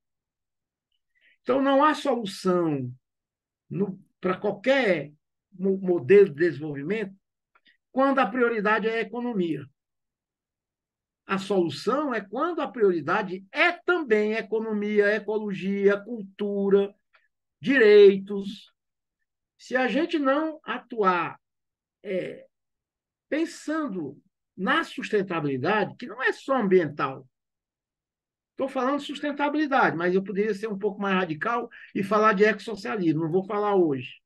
Então, não há solução para qualquer modelo de desenvolvimento quando a prioridade é a economia. A solução é quando a prioridade é também economia, ecologia, cultura, direitos. Se a gente não atuar pensando na sustentabilidade, que não é só ambiental. Estou falando de sustentabilidade, mas eu poderia ser um pouco mais radical e falar de ecossocialismo. Não vou falar hoje,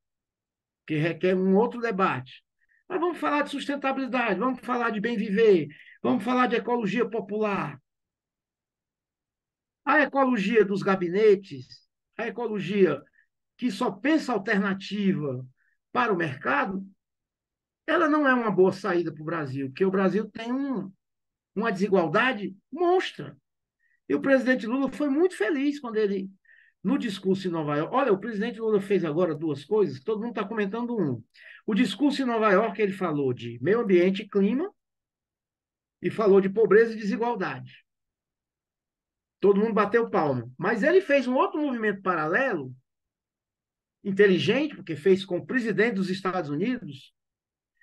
que requer um outro debate. Mas vamos falar de sustentabilidade, vamos falar de bem viver, vamos falar de ecologia popular. A ecologia dos gabinetes, a ecologia que só pensa alternativa para o mercado, ela não é uma boa saída para o Brasil, porque o Brasil tem uma desigualdade monstra. E o presidente Lula foi muito feliz quando ele, no discurso em Nova York, olha, o presidente Lula fez agora duas coisas, todo mundo está comentando um. O discurso em Nova York, ele falou de meio ambiente e clima, e falou de pobreza e desigualdade. Todo mundo bateu palma. Mas ele fez um outro movimento paralelo, inteligente, porque fez com o presidente dos Estados Unidos,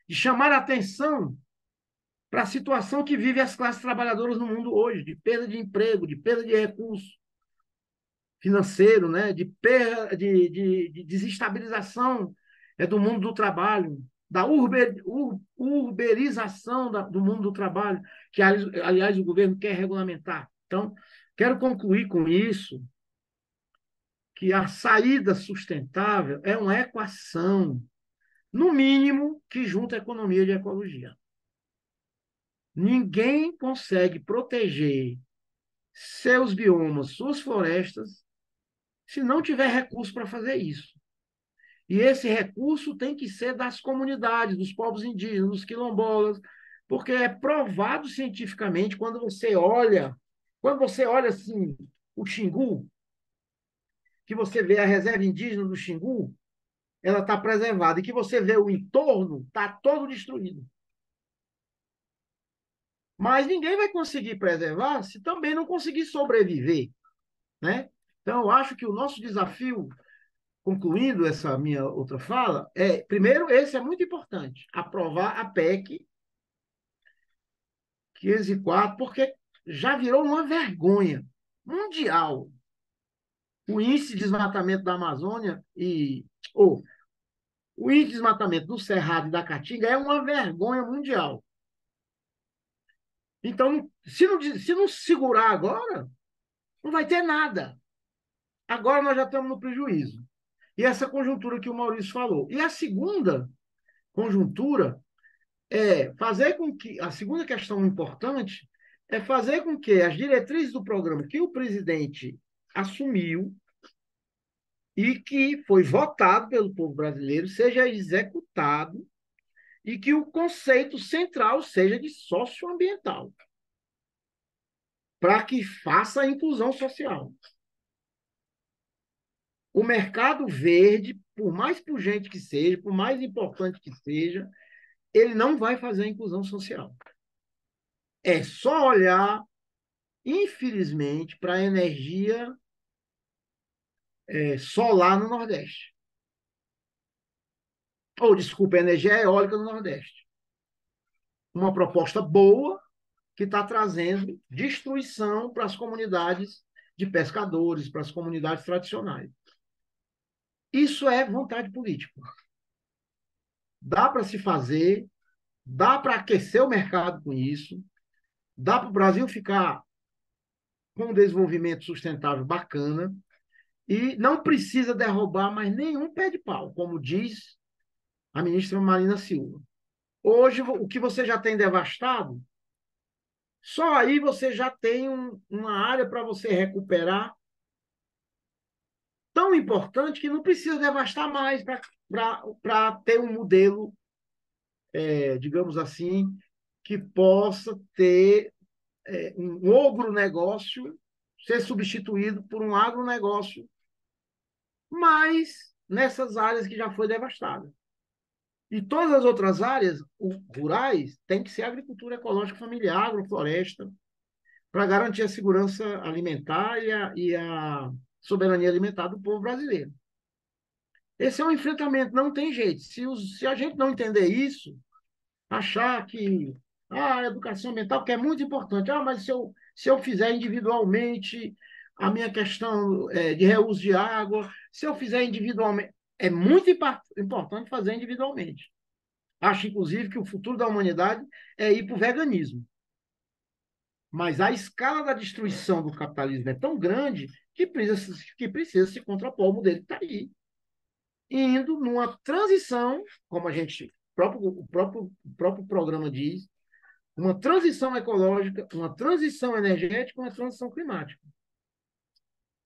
de chamar a atenção para a situação que vive as classes trabalhadoras no mundo hoje, de perda de emprego, de perda de recursos financeiro, né? De perda, de desestabilização do mundo do trabalho, da uberização do mundo do trabalho, que, aliás, o governo quer regulamentar. Então, quero concluir com isso, que a saída sustentável é uma equação, no mínimo, que junta economia e ecologia. Ninguém consegue proteger seus biomas, suas florestas, se não tiver recurso para fazer isso. E esse recurso tem que ser das comunidades, dos povos indígenas, dos quilombolas, porque é provado cientificamente quando você olha assim o Xingu, que você vê a reserva indígena do Xingu, ela está preservada, e que você vê o entorno, está todo destruído. Mas ninguém vai conseguir preservar se também não conseguir sobreviver, né? Então, eu acho que o nosso desafio, concluindo essa minha outra fala, primeiro, esse é muito importante, aprovar a PEC 504, porque já virou uma vergonha mundial o índice de desmatamento da Amazônia o índice de desmatamento do Cerrado e da Caatinga é uma vergonha mundial. Então, se não segurar agora, não vai ter nada. Agora nós já estamos no prejuízo. E essa conjuntura que o Maurício falou. E a segunda conjuntura a segunda questão importante é fazer com que as diretrizes do programa que o presidente assumiu e que foi votado pelo povo brasileiro seja executado e que o conceito central seja de socioambiental, para que faça a inclusão social. O mercado verde, por mais pujante que seja, por mais importante que seja, ele não vai fazer a inclusão social. É só olhar, infelizmente, para a energia solar no Nordeste. Ou, desculpa, energia eólica no Nordeste. Uma proposta boa que está trazendo destruição para as comunidades de pescadores, para as comunidades tradicionais. Isso é vontade política. Dá para se fazer, dá para aquecer o mercado com isso, dá para o Brasil ficar com um desenvolvimento sustentável bacana e não precisa derrubar mais nenhum pé de pau, como diz a ministra Marina Silva. Hoje, o que você já tem devastado, só aí você já tem uma área para você recuperar tão importante que não precisa devastar mais para ter um modelo, digamos assim, que possa ter um ogronegócio ser substituído por um agronegócio, mas nessas áreas que já foi devastada. E todas as outras áreas rurais têm que ser agricultura ecológica familiar, agrofloresta, para garantir a segurança alimentar e a soberania alimentar do povo brasileiro. Esse é um enfrentamento, não tem jeito. Se a gente não entender isso, achar que a educação ambiental, que é muito importante, mas se eu fizer individualmente a minha questão de reuso de água, se eu fizer individualmente, é muito importante fazer individualmente. Acho, inclusive, que o futuro da humanidade é ir para o veganismo. Mas a escala da destruição do capitalismo é tão grande que precisa se contrapor ao modelo que está aí. Indo numa transição, como o próprio programa diz, uma transição ecológica, uma transição energética, uma transição climática.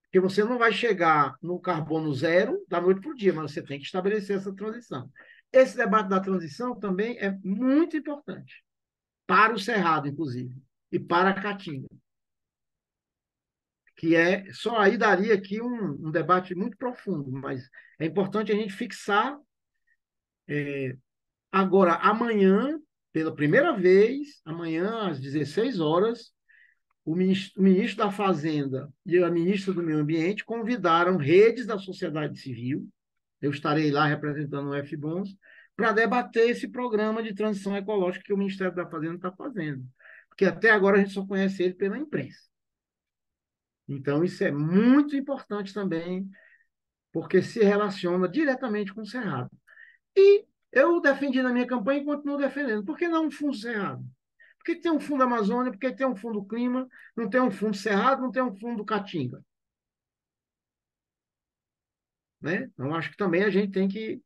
Porque você não vai chegar no carbono zero da noite para o dia, mas você tem que estabelecer essa transição. Esse debate da transição também é muito importante, para o Cerrado, inclusive, e para a Caatinga, que só aí daria aqui um debate muito profundo, mas é importante a gente fixar agora, amanhã, pela primeira vez, amanhã, às 16 horas, o ministro da Fazenda e a ministra do Meio Ambiente convidaram redes da sociedade civil, eu estarei lá representando o FBONS, para debater esse programa de transição ecológica que o Ministério da Fazenda está fazendo. Porque até agora a gente só conhece ele pela imprensa. Então, isso é muito importante também, porque se relaciona diretamente com o Cerrado. E eu defendi na minha campanha e continuo defendendo. Por que não um fundo Cerrado? Por que tem um fundo Amazônia? Por que tem um fundo Clima? Não tem um fundo Cerrado? Não tem um fundo Caatinga? Né? Então, acho que também a gente tem que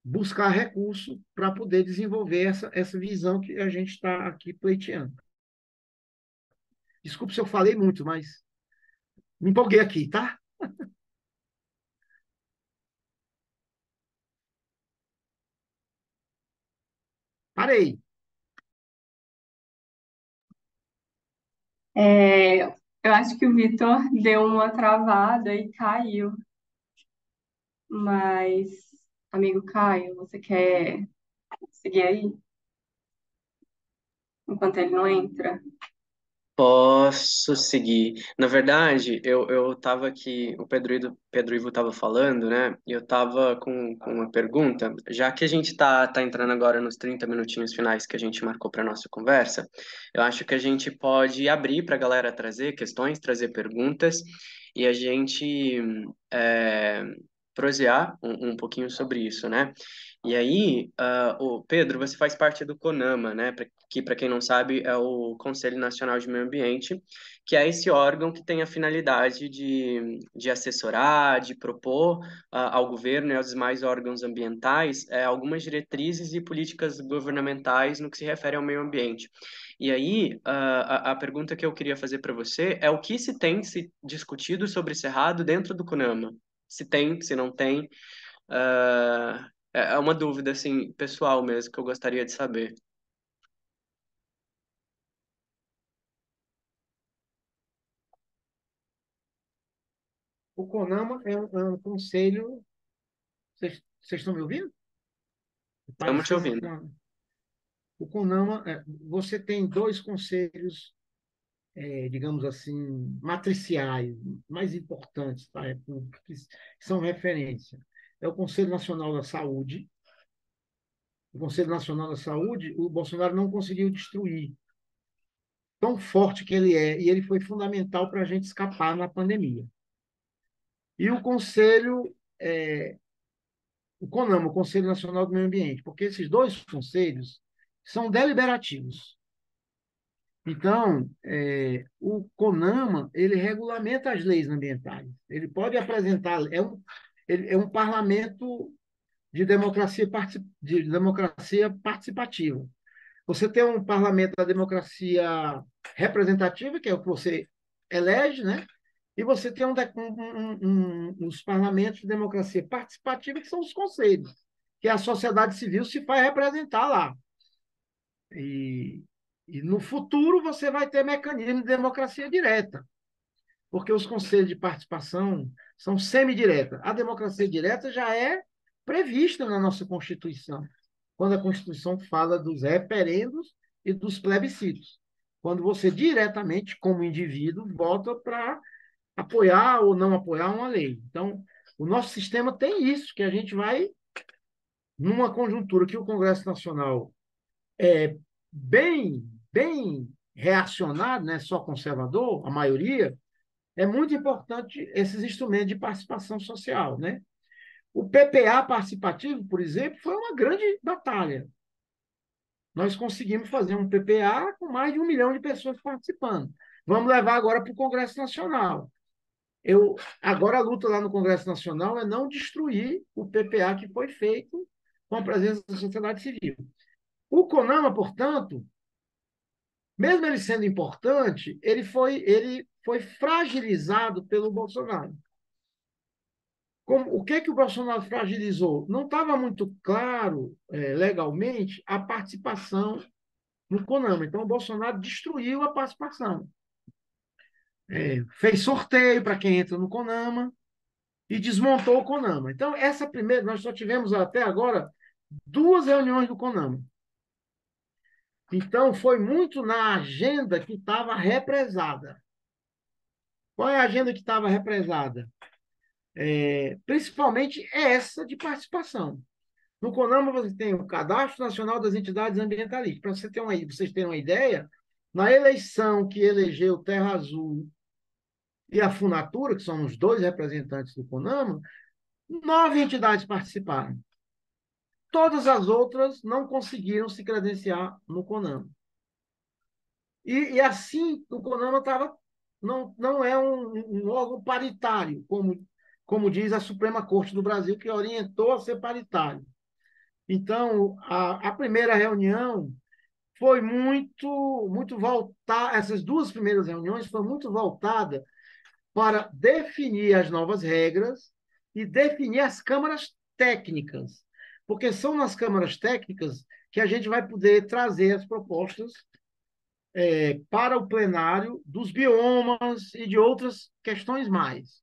buscar recurso para poder desenvolver essa visão que a gente está aqui pleiteando. Desculpe se eu falei muito, mas me empolguei aqui, tá? Parei. Eu acho que o Vitor deu uma travada e caiu. Mas, amigo Caio, você quer seguir aí enquanto ele não entra? Posso seguir. Na verdade, eu tava aqui, o Pedro Ivo tava falando, né? E eu tava com uma pergunta. Já que a gente tá entrando agora nos 30 minutinhos finais que a gente marcou para nossa conversa, eu acho que a gente pode abrir para a galera trazer questões, trazer perguntas, e a gente é, prosear um pouquinho sobre isso, né? E aí, o Pedro, você faz parte do CONAMA, né? Que, para quem não sabe, é o Conselho Nacional de Meio Ambiente, que é esse órgão que tem a finalidade de assessorar, de propor ao governo e aos demais órgãos ambientais algumas diretrizes e políticas governamentais no que se refere ao meio ambiente. E aí, a pergunta que eu queria fazer para você é o que se discutido sobre Cerrado dentro do CONAMA? Se tem, se não tem. É uma dúvida, assim, pessoal mesmo, que eu gostaria de saber. O CONAMA é um conselho. Vocês estão me ouvindo? Estamos te Pareceu ouvindo. o CONAMA, você tem dois conselhos, digamos assim, matriciais, mais importantes, tá? Que são referência. É o Conselho Nacional da Saúde. O Conselho Nacional da Saúde, o Bolsonaro não conseguiu destruir, tão forte que ele é, e ele foi fundamental para a gente escapar na pandemia. E o CONAMA, o Conselho Nacional do Meio Ambiente, porque esses dois conselhos são deliberativos. Então, o CONAMA, ele regulamenta as leis ambientais. Ele pode apresentar, é um parlamento de democracia participativa. Você tem um parlamento da democracia representativa, que é o que você elege, né? E você tem os parlamentos de democracia participativa, que são os conselhos, que a sociedade civil se faz representar lá. E, e no futuro você vai ter mecanismo de democracia direta, porque os conselhos de participação são semidireta. A democracia direta já é prevista na nossa Constituição, quando a Constituição fala dos referendos e dos plebiscitos. Quando você diretamente, como indivíduo, vota para apoiar ou não apoiar uma lei. Então, o nosso sistema tem isso, que a gente vai, numa conjuntura que o Congresso Nacional é bem reacionário, né, só conservador, a maioria, é muito importante esses instrumentos de participação social, né? O PPA participativo, por exemplo, foi uma grande batalha. Nós conseguimos fazer um PPA com mais de 1 milhão de pessoas participando. Vamos levar agora para o Congresso Nacional. Agora a luta lá no Congresso Nacional é não destruir o PPA que foi feito com a presença da sociedade civil. O CONAMA, portanto, mesmo ele sendo importante, ele foi fragilizado pelo Bolsonaro. O que o Bolsonaro fragilizou? Não estava muito claro, legalmente, a participação no CONAMA. Então, o Bolsonaro destruiu a participação. Fez sorteio para quem entra no CONAMA e desmontou o CONAMA. Então, nós só tivemos até agora 2 reuniões do CONAMA. Então, foi muito na agenda que estava represada. Qual é a agenda que estava represada? Principalmente essa de participação. No CONAMA, você tem o Cadastro Nacional das Entidades Ambientalistas. Para vocês terem uma ideia, na eleição que elegeu Terra Azul e a Funatura, que são os dois representantes do CONAMA, 9 entidades participaram. Todas as outras não conseguiram se credenciar no CONAMA. E assim, o CONAMA não é um órgão paritário, como diz a Suprema Corte do Brasil, que orientou a ser paritário. Então, a primeira reunião foi muito voltada, essas duas primeiras reuniões foram muito voltadas para definir as novas regras e definir as câmaras técnicas, porque são nas câmaras técnicas que a gente vai poder trazer as propostas para o plenário dos biomas e de outras questões mais.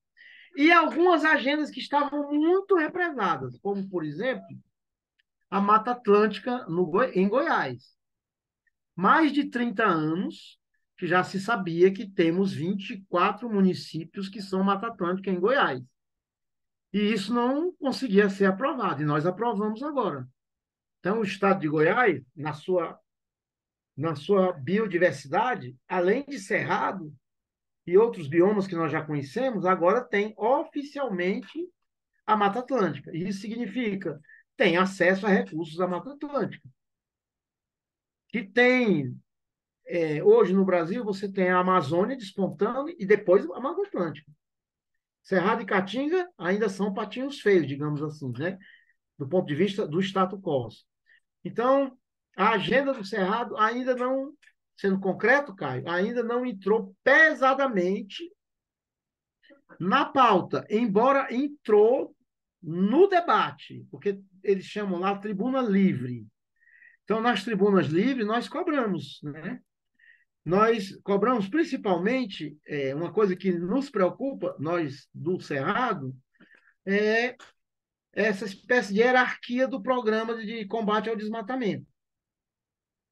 E algumas agendas que estavam muito represadas, como, por exemplo, a Mata Atlântica em Goiás. Mais de 30 anos que já se sabia que temos 24 municípios que são Mata Atlântica em Goiás. E isso não conseguia ser aprovado, e nós aprovamos agora. Então, o estado de Goiás, na sua biodiversidade, além de cerrado e outros biomas que nós já conhecemos, agora tem oficialmente a Mata Atlântica. Isso significa tem acesso a recursos da Mata Atlântica. Que tem, hoje no Brasil, você tem a Amazônia despontando e depois a Mata Atlântica. Cerrado e Caatinga ainda são patinhos feios, digamos assim, né? Do ponto de vista do status quo. Então, a agenda do Cerrado ainda não, sendo concreto, Caio, ainda não entrou pesadamente na pauta, embora entrou no debate, porque eles chamam lá tribuna livre. Então, nas tribunas livres, nós cobramos, né? Nós cobramos principalmente, uma coisa que nos preocupa, nós do Cerrado, é essa espécie de hierarquia do programa de combate ao desmatamento.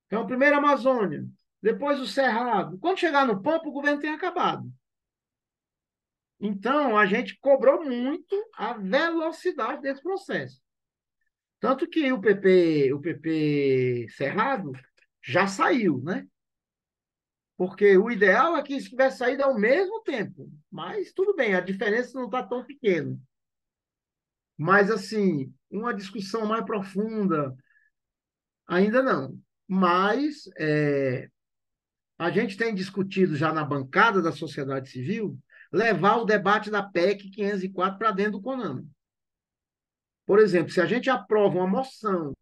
Então, primeiro a Amazônia, depois o Cerrado. Quando chegar no Pampa, o governo tem acabado. Então, a gente cobrou muito a velocidade desse processo. Tanto que o PP Cerrado já saiu, né? Porque o ideal é que isso tivesse saído ao mesmo tempo. Mas tudo bem, a diferença não está tão pequena. Mas, assim, uma discussão mais profunda, ainda não. Mas a gente tem discutido já na bancada da sociedade civil levar o debate da PEC 504 para dentro do CONAMA. Por exemplo, se a gente aprova uma moção,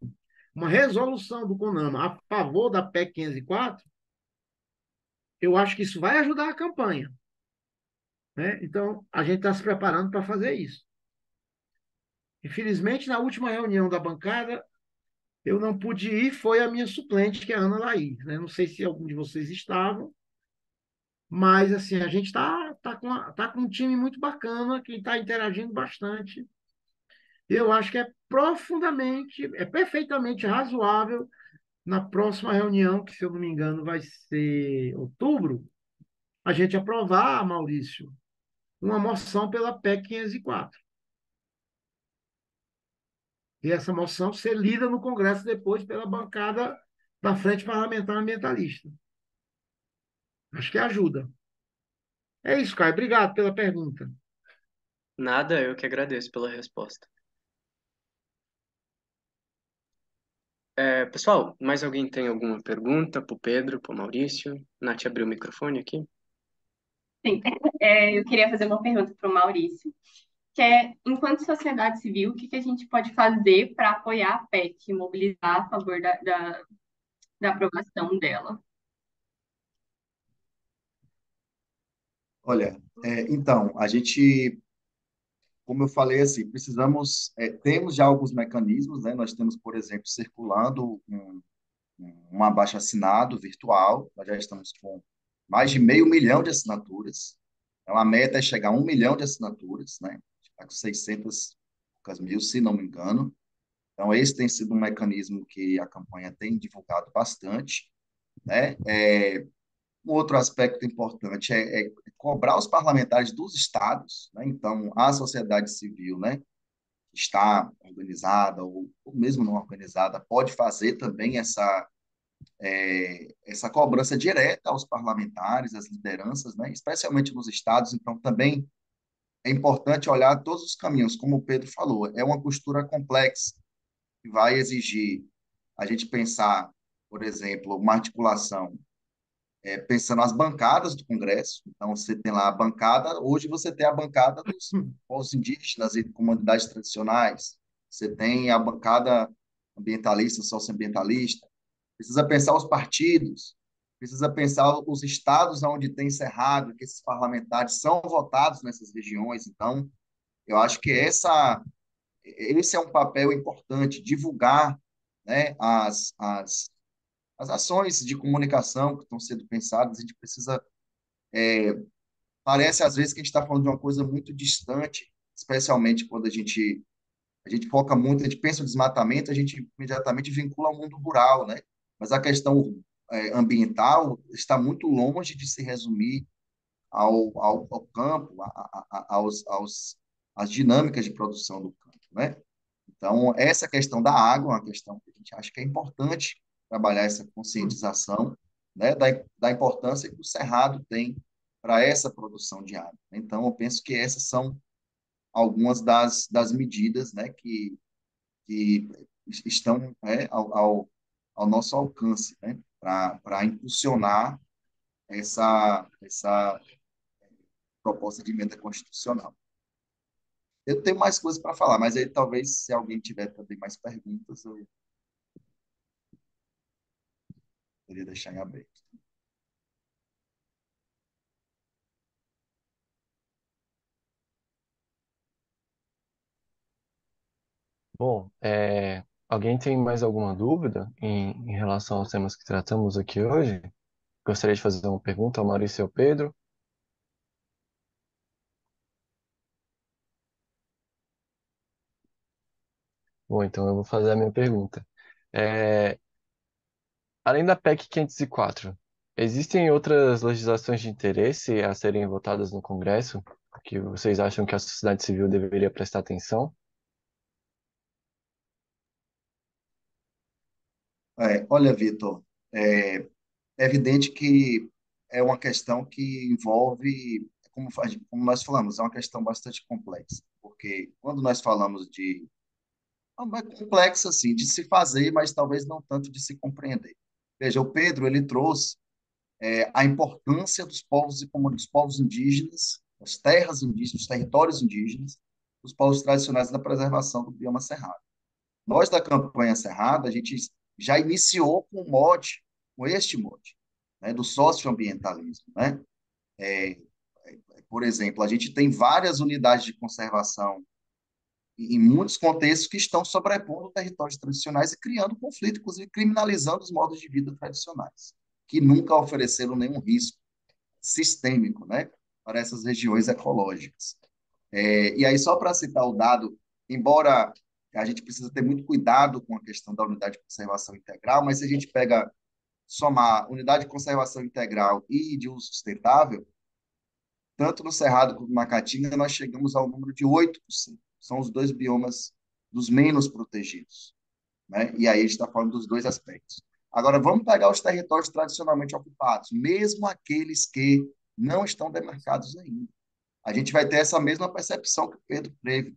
uma resolução do CONAMA a favor da PEC 504, eu acho que isso vai ajudar a campanha. Né? Então, a gente está se preparando para fazer isso. Infelizmente, na última reunião da bancada, eu não pude ir, foi a minha suplente, que é a Ana Laís. Né? Não sei se algum de vocês estavam, mas assim, a gente tá com um time muito bacana, que está interagindo bastante. Eu acho que perfeitamente razoável na próxima reunião, que se eu não me engano vai ser outubro, a gente aprovar, Maurício, uma moção pela PEC 504. E essa moção ser lida no Congresso depois pela bancada da Frente Parlamentar Ambientalista. Acho que ajuda. É isso, Caio. Obrigado pela pergunta. Nada, eu que agradeço pela resposta. Pessoal, mais alguém tem alguma pergunta para o Pedro, para o Maurício? Nath abriu o microfone aqui. Sim, eu queria fazer uma pergunta para o Maurício, que é, enquanto sociedade civil, o que a gente pode fazer para apoiar a PEC, mobilizar a favor da aprovação dela? Olha, então, a gente, como eu falei, assim, temos já alguns mecanismos, né? Nós temos, por exemplo, circulando um abaixo-assinado virtual, nós já estamos com mais de 500 mil de assinaturas. Então, a meta é chegar a 1 milhão de assinaturas, né? Está com 600 poucas mil, se não me engano. Então, esse tem sido um mecanismo que a campanha tem divulgado bastante. né? Um outro aspecto importante é cobrar os parlamentares dos estados, né? Então, a sociedade civil, né, está organizada ou mesmo não organizada, pode fazer também essa cobrança direta aos parlamentares, às lideranças, né, especialmente nos estados. Então, também é importante olhar todos os caminhos, como o Pedro falou, é uma costura complexa, que vai exigir a gente pensar, por exemplo, uma articulação, pensando nas bancadas do Congresso. Então, você tem lá a bancada, hoje você tem a bancada dos povos indígenas e comunidades tradicionais, você tem a bancada ambientalista, socioambientalista, precisa pensar os partidos, precisa pensar os estados onde tem cerrado, que esses parlamentares são votados nessas regiões. Então, eu acho que esse é um papel importante, divulgar, né, as ações de comunicação que estão sendo pensadas. A gente precisa, parece às vezes que a gente está falando de uma coisa muito distante, especialmente quando a gente foca muito, a gente pensa no desmatamento, a gente imediatamente vincula ao mundo rural, né? Mas a questão ambiental está muito longe de se resumir ao campo, às dinâmicas de produção do campo, né? Então, essa questão da água é uma questão que a gente acha que é importante trabalhar essa conscientização, né, da importância que o cerrado tem para essa produção de água. Então, eu penso que essas são algumas das medidas, né, que estão, ao nosso alcance, né, para impulsionar essa proposta de emenda constitucional. Eu tenho mais coisas para falar, mas aí talvez, se alguém tiver também mais perguntas, eu poderia deixar em aberto. Bom, alguém tem mais alguma dúvida em relação aos temas que tratamos aqui hoje? Gostaria de fazer uma pergunta ao Maurício e ao Pedro. Bom, então eu vou fazer a minha pergunta. É, além da PEC 504, existem outras legislações de interesse a serem votadas no Congresso que vocês acham que a sociedade civil deveria prestar atenção? Olha, Vitor, é evidente que é uma questão que envolve, como nós falamos, é uma questão bastante complexa, porque quando nós falamos é complexa, assim, de se fazer, mas talvez não tanto de se compreender. Veja, o Pedro, ele trouxe a importância dos povos e como dos povos indígenas, das terras indígenas, dos territórios indígenas, dos povos tradicionais na preservação do bioma cerrado. Nós da campanha Cerrado, a gente já iniciou com este mote, né, do socioambientalismo, né? Por exemplo, a gente tem várias unidades de conservação em muitos contextos que estão sobrepondo territórios tradicionais e criando conflito, inclusive criminalizando os modos de vida tradicionais, que nunca ofereceram nenhum risco sistêmico, né, para essas regiões ecológicas. E aí, só para citar o dado, embora a gente precisa ter muito cuidado com a questão da unidade de conservação integral, mas se a gente somar unidade de conservação integral e de uso sustentável, tanto no Cerrado quanto na Caatinga, nós chegamos ao número de 8%. São os dois biomas dos menos protegidos, né? E aí a gente está falando dos dois aspectos. Agora, vamos pegar os territórios tradicionalmente ocupados, mesmo aqueles que não estão demarcados ainda. A gente vai ter essa mesma percepção que o Pedro teve.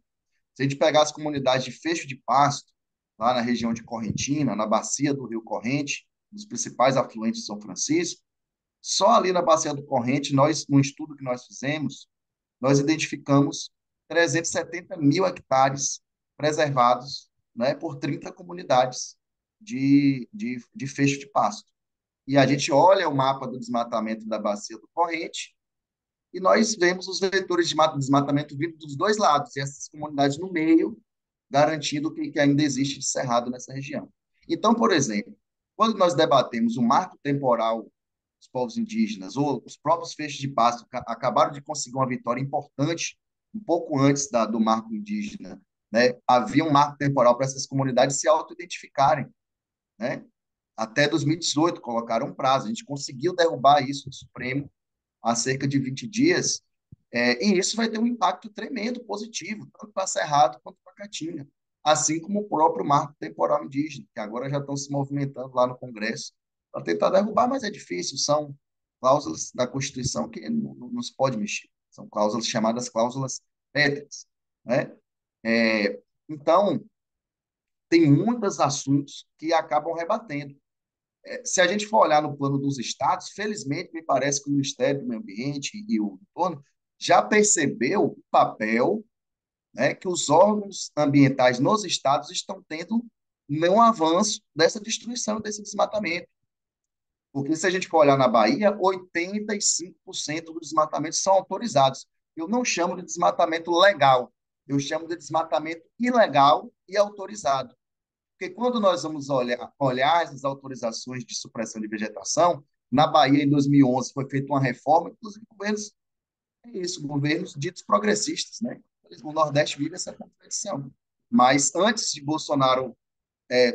Se a gente pegar as comunidades de fecho de pasto, lá na região de Correntina, na bacia do Rio Corrente, dos principais afluentes de São Francisco, só ali na bacia do Corrente, no estudo que nós fizemos, nós identificamos 370 mil hectares preservados, né, por 30 comunidades de fecho de pasto. E a gente olha o mapa do desmatamento da bacia do Corrente e nós vemos os vetores de desmatamento vindo dos dois lados, e essas comunidades no meio, garantindo que ainda existe cerrado nessa região. Então, por exemplo, quando nós debatemos o marco temporal dos povos indígenas, ou os próprios feixes de pasto acabaram de conseguir uma vitória importante, um pouco antes do marco indígena, né? Havia um marco temporal para essas comunidades se auto-identificarem, né? Até 2018 colocaram um prazo. A gente conseguiu derrubar isso no Supremo há cerca de 20 dias, e isso vai ter um impacto tremendo positivo, tanto para Cerrado quanto para Caatinga, assim como o próprio marco temporal indígena, que agora já estão se movimentando lá no Congresso para tentar derrubar, mas é difícil, são cláusulas da Constituição que não se pode mexer, são cláusulas chamadas cláusulas pétreas, né? Então, tem muitos assuntos que acabam rebatendo. Se a gente for olhar no plano dos estados, felizmente, me parece que o Ministério do Meio Ambiente e o entorno já percebeu o papel, né, que os órgãos ambientais nos estados estão tendo no avanço dessa destruição, desse desmatamento. Porque se a gente for olhar na Bahia, 85% dos desmatamentos são autorizados. Eu não chamo de desmatamento legal, eu chamo de desmatamento ilegal e autorizado. Porque quando nós vamos olhar essas autorizações de supressão de vegetação, na Bahia, em 2011, foi feita uma reforma, inclusive governos, governos ditos progressistas, né? O Nordeste vive essa contradição. Mas antes de Bolsonaro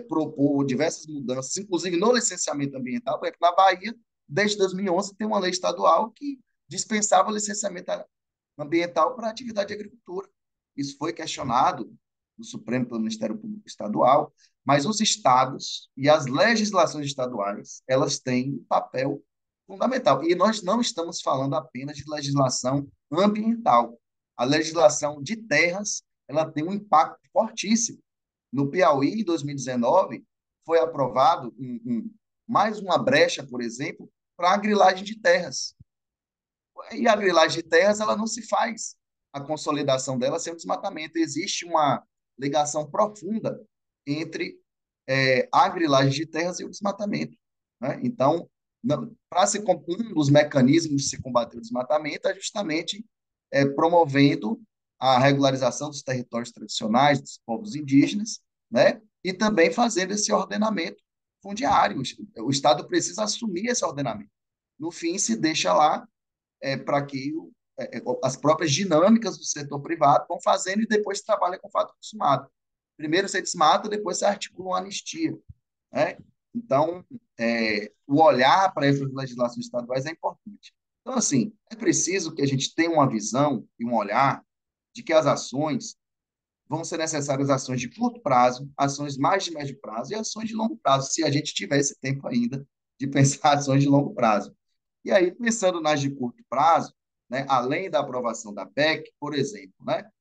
propor diversas mudanças, inclusive no licenciamento ambiental, porque na Bahia, desde 2011, tem uma lei estadual que dispensava o licenciamento ambiental para a atividade de agricultura. Isso foi questionado no Supremo pelo Ministério Público Estadual, mas os estados e as legislações estaduais, elas têm um papel fundamental. E nós não estamos falando apenas de legislação ambiental. A legislação de terras, ela tem um impacto fortíssimo. No Piauí, em 2019, foi aprovado mais uma brecha, por exemplo, para a grilagem de terras. E a grilagem de terras, ela não se faz a consolidação dela sem o desmatamento. Existe uma ligação profunda entre a grilagem de terras e o desmatamento, né? Então, um dos mecanismos de se combater o desmatamento é justamente promovendo a regularização dos territórios tradicionais dos povos indígenas, né? E também fazendo esse ordenamento fundiário. O Estado precisa assumir esse ordenamento. No fim, se deixa lá para que as próprias dinâmicas do setor privado vão fazendo e depois trabalha com fato consumado. Primeiro você desmata, depois você articula uma anistia, né? Então, o olhar para essas legislações estaduais é importante. Então, assim, é preciso que a gente tenha uma visão e um olhar de que as ações vão ser necessárias ações de curto prazo, ações mais de médio prazo e ações de longo prazo, se a gente tiver esse tempo ainda de pensar ações de longo prazo. E aí, pensando nas de curto prazo, né, além da aprovação da PEC, por exemplo, né,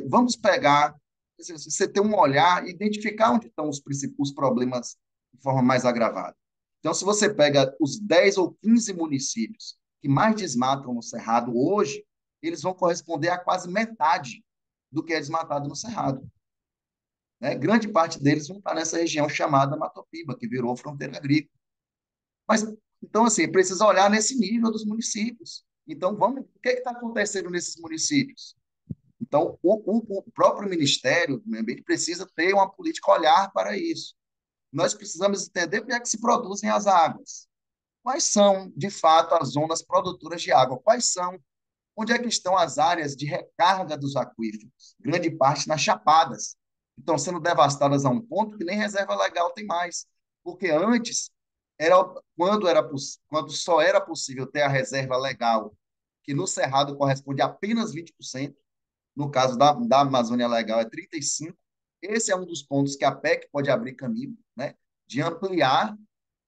vamos pegar, você ter um olhar, identificar onde estão os problemas de forma mais agravada. Então, se você pega os 10 ou 15 municípios que mais desmatam no Cerrado hoje, eles vão corresponder a quase metade do que é desmatado no Cerrado. Né? Grande parte deles vão estar nessa região chamada Matopiba, que virou fronteira agrícola. Mas, então, assim, precisa olhar nesse nível dos municípios. Então, o que está acontecendo nesses municípios? Então, o próprio Ministério do Meio Ambiente precisa ter uma política olhar para isso. Nós precisamos entender como é que se produzem as águas. Quais são, de fato, as zonas produtoras de água? Quais são? Onde é que estão as áreas de recarga dos aquíferos? Grande parte nas chapadas. Estão sendo devastadas a um ponto que nem reserva legal tem mais. Porque antes, era quando só era possível ter a reserva legal, que no Cerrado corresponde a apenas 20%, no caso da Amazônia Legal é 35%. Esse é um dos pontos que a PEC pode abrir caminho, né, de ampliar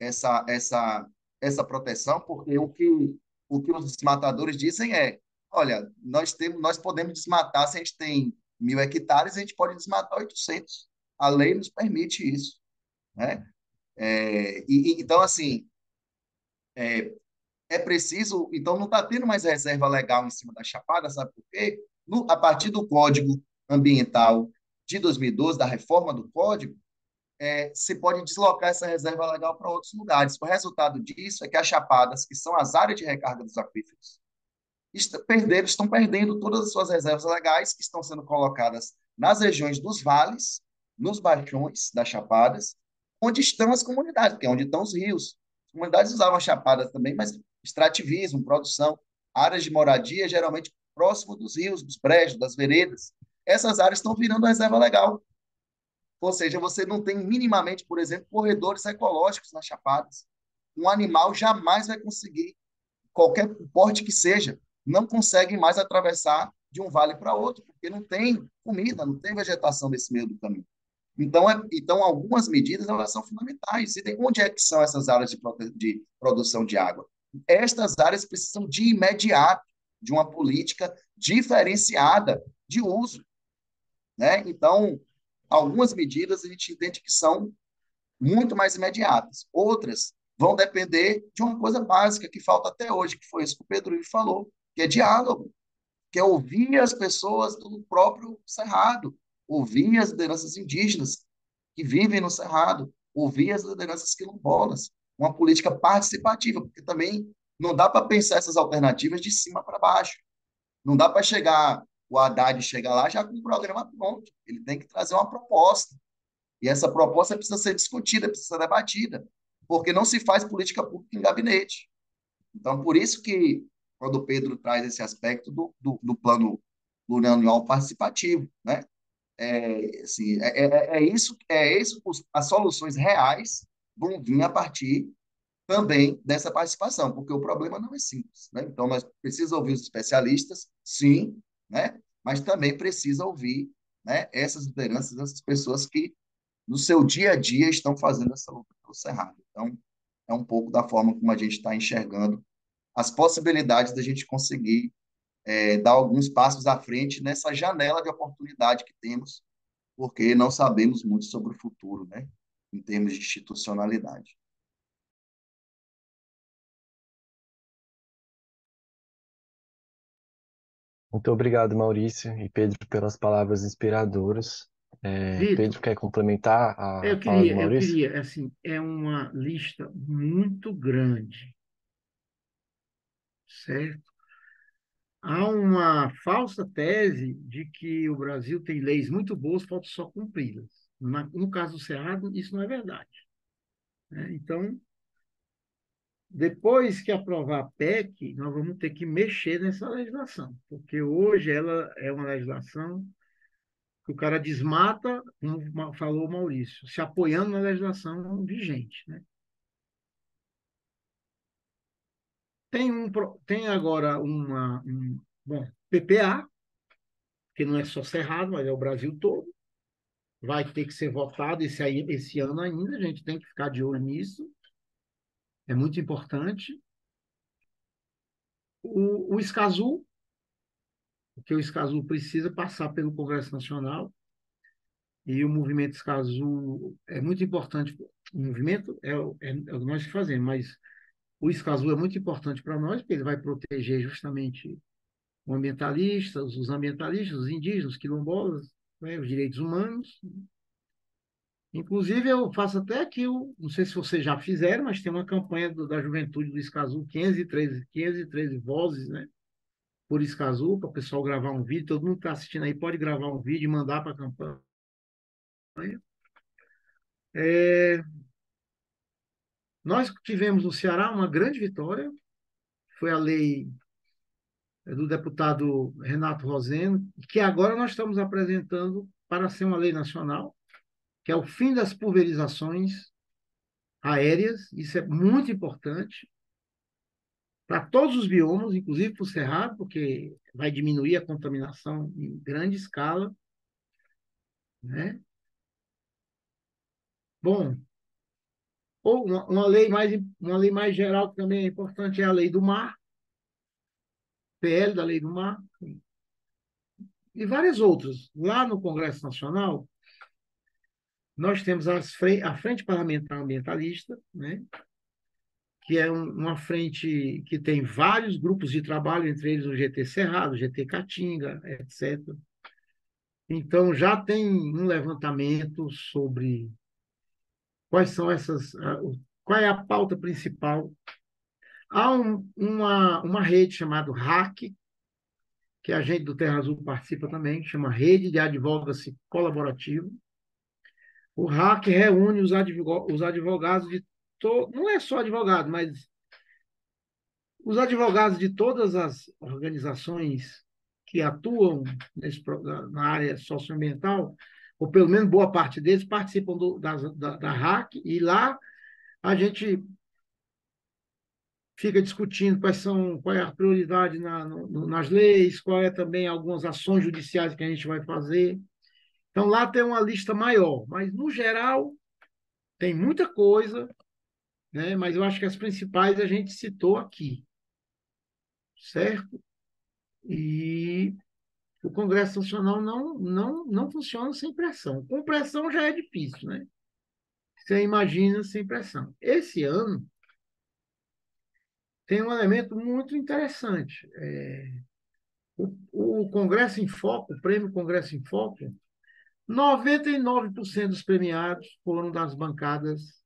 essa proteção, porque o que os desmatadores dizem olha, nós podemos desmatar, se a gente tem 1.000 hectares, a gente pode desmatar 800. A lei nos permite isso, né? Então, assim, preciso. Então, não está tendo mais reserva legal em cima da Chapada, sabe por quê? A partir do Código Ambiental de 2012, da reforma do Código, se pode deslocar essa reserva legal para outros lugares. O resultado disso é que as chapadas, que são as áreas de recarga dos aquíferos, estão perdendo todas as suas reservas legais, que estão sendo colocadas nas regiões dos vales, nos baixões das chapadas, onde estão as comunidades, porque é onde estão os rios. As comunidades usavam chapadas também, mas extrativismo, produção, áreas de moradia, geralmente próximo dos rios, dos brejos, das veredas. Essas áreas estão virando reserva legal. Ou seja, você não tem minimamente, por exemplo, corredores ecológicos nas chapadas. Um animal jamais vai conseguir, qualquer porte que seja, não consegue mais atravessar de um vale para outro, porque não tem comida, não tem vegetação nesse meio do caminho. Então, algumas medidas elas são fundamentais. Onde é que são essas áreas de produção de água? Estas áreas precisam de imediato de uma política diferenciada de uso, né? Então, algumas medidas a gente entende que são muito mais imediatas. Outras vão depender de uma coisa básica que falta até hoje, que foi isso que o Pedro falou, que é diálogo, que é ouvir as pessoas do próprio Cerrado, ouvir as lideranças indígenas que vivem no Cerrado, ouvir as lideranças quilombolas, uma política participativa, porque também não dá para pensar essas alternativas de cima para baixo. Não dá para o Haddad chegar lá já com o programa pronto. Ele tem que trazer uma proposta. E essa proposta precisa ser discutida, precisa ser debatida, porque não se faz política pública em gabinete. Então, por isso que, quando o Pedro traz esse aspecto do plano plurianual participativo, né? Assim, é isso, as soluções reais vão vir a partir também dessa participação, porque o problema não é simples, né? Então, nós precisamos ouvir os especialistas, sim, né? Mas também precisa ouvir, né, essas lideranças, essas pessoas que, no seu dia a dia, estão fazendo essa luta pelo Cerrado. Então, é um pouco da forma como a gente está enxergando as possibilidades da gente conseguir dar alguns passos à frente nessa janela de oportunidade que temos, porque não sabemos muito sobre o futuro, né, em termos de institucionalidade. Muito obrigado, Maurício e Pedro, pelas palavras inspiradoras. Vitor, Pedro, quer complementar a eu fala do queria, eu Maurício? queria, assim, é uma lista muito grande, certo? Há uma falsa tese de que o Brasil tem leis muito boas, falta só cumpri-las. No caso do Cerrado, isso não é verdade, né? Então, depois que aprovar a PEC, nós vamos ter que mexer nessa legislação, porque hoje ela é uma legislação que o cara desmata, como falou o Maurício, se apoiando na legislação vigente, né? Tem agora bom, PPA, que não é só Cerrado, mas é o Brasil todo, vai ter que ser votado esse ano ainda, a gente tem que ficar de olho nisso, é muito importante. O Escazú, porque o Escazú precisa passar pelo Congresso Nacional, e o movimento Escazú é muito importante. O movimento é o que nós fazemos, mas o Escazú é muito importante para nós, porque ele vai proteger justamente os ambientalistas, os indígenas, os quilombolas, né, os direitos humanos. Inclusive, eu faço até aqui, não sei se vocês já fizeram, mas tem uma campanha da juventude do Escazú, 513 vozes, né, por Escazú, para o pessoal gravar um vídeo. Todo mundo que está assistindo aí pode gravar um vídeo e mandar para a campanha. É, nós tivemos no Ceará uma grande vitória, foi a lei do deputado Renato Roseno, que agora nós estamos apresentando para ser uma lei nacional, que é o fim das pulverizações aéreas. Isso é muito importante para todos os biomas, inclusive para o Cerrado, porque vai diminuir a contaminação em grande escala, né? Bom, ou uma lei mais geral que também é importante é a lei do mar, PL da lei do mar, e várias outras. Lá no Congresso Nacional, nós temos a Frente Parlamentar Ambientalista, né, que é uma frente que tem vários grupos de trabalho, entre eles o GT Cerrado, o GT Caatinga, etc. Então, já tem um levantamento sobre quais são qual é a pauta principal. Há uma rede chamada RAC, que a gente do Terra Azul participa também, que chama Rede de Advocacy Colaborativo. O RAC reúne os advogados não é só advogado, mas os advogados de todas as organizações que atuam na área socioambiental, ou pelo menos boa parte deles, participam da RAC, e lá a gente fica discutindo qual é a prioridade nas leis, qual é também algumas ações judiciais que a gente vai fazer. Então, lá tem uma lista maior, mas, no geral, tem muita coisa, né? Mas eu acho que as principais a gente citou aqui, certo? E o Congresso Nacional não funciona sem pressão. Com pressão já é difícil, né? Você imagina sem pressão. Esse ano tem um elemento muito interessante. O Congresso em Foco, o Prêmio Congresso em Foco, 99% dos premiados foram das bancadas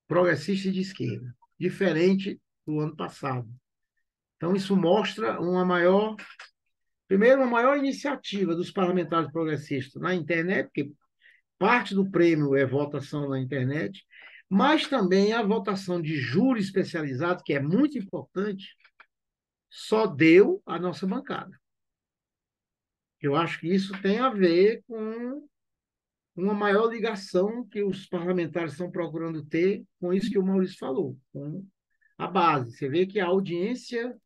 progressistas e de esquerda, diferente do ano passado. Então, isso mostra primeiro, uma maior iniciativa dos parlamentares progressistas na internet, porque parte do prêmio é votação na internet, mas também a votação de júri especializado, que é muito importante, só deu a nossa bancada. Eu acho que isso tem a ver com uma maior ligação que os parlamentares estão procurando ter com isso que o Maurício falou, com a base. Você vê que a audiência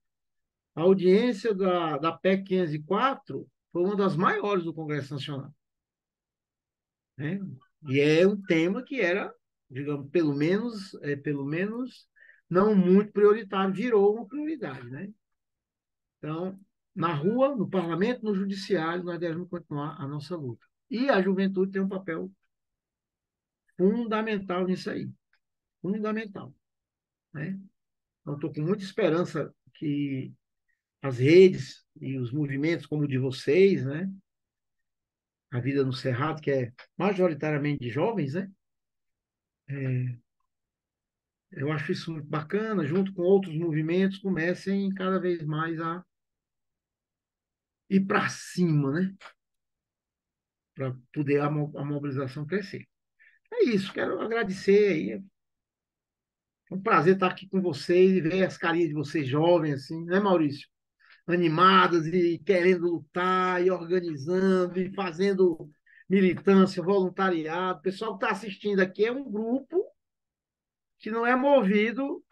da PEC 504 foi uma das maiores do Congresso Nacional, né? E é um tema que era, digamos, pelo menos não muito prioritário, virou uma prioridade, né? Então, na rua, no parlamento, no judiciário, nós devemos continuar a nossa luta. E a juventude tem um papel fundamental nisso aí, fundamental, né? Então, estou com muita esperança que as redes e os movimentos como o de vocês, né? A Vida no Cerrado, que é majoritariamente de jovens, né? Eu acho isso muito bacana, junto com outros movimentos, comecem cada vez mais a ir para cima, né? Para poder a mobilização crescer. É isso, quero agradecer aí. É um prazer estar aqui com vocês e ver as carinhas de vocês jovens, assim, né, Maurício? Animadas e querendo lutar, e organizando, e fazendo militância, voluntariado. O pessoal que está assistindo aqui é um grupo que não é movido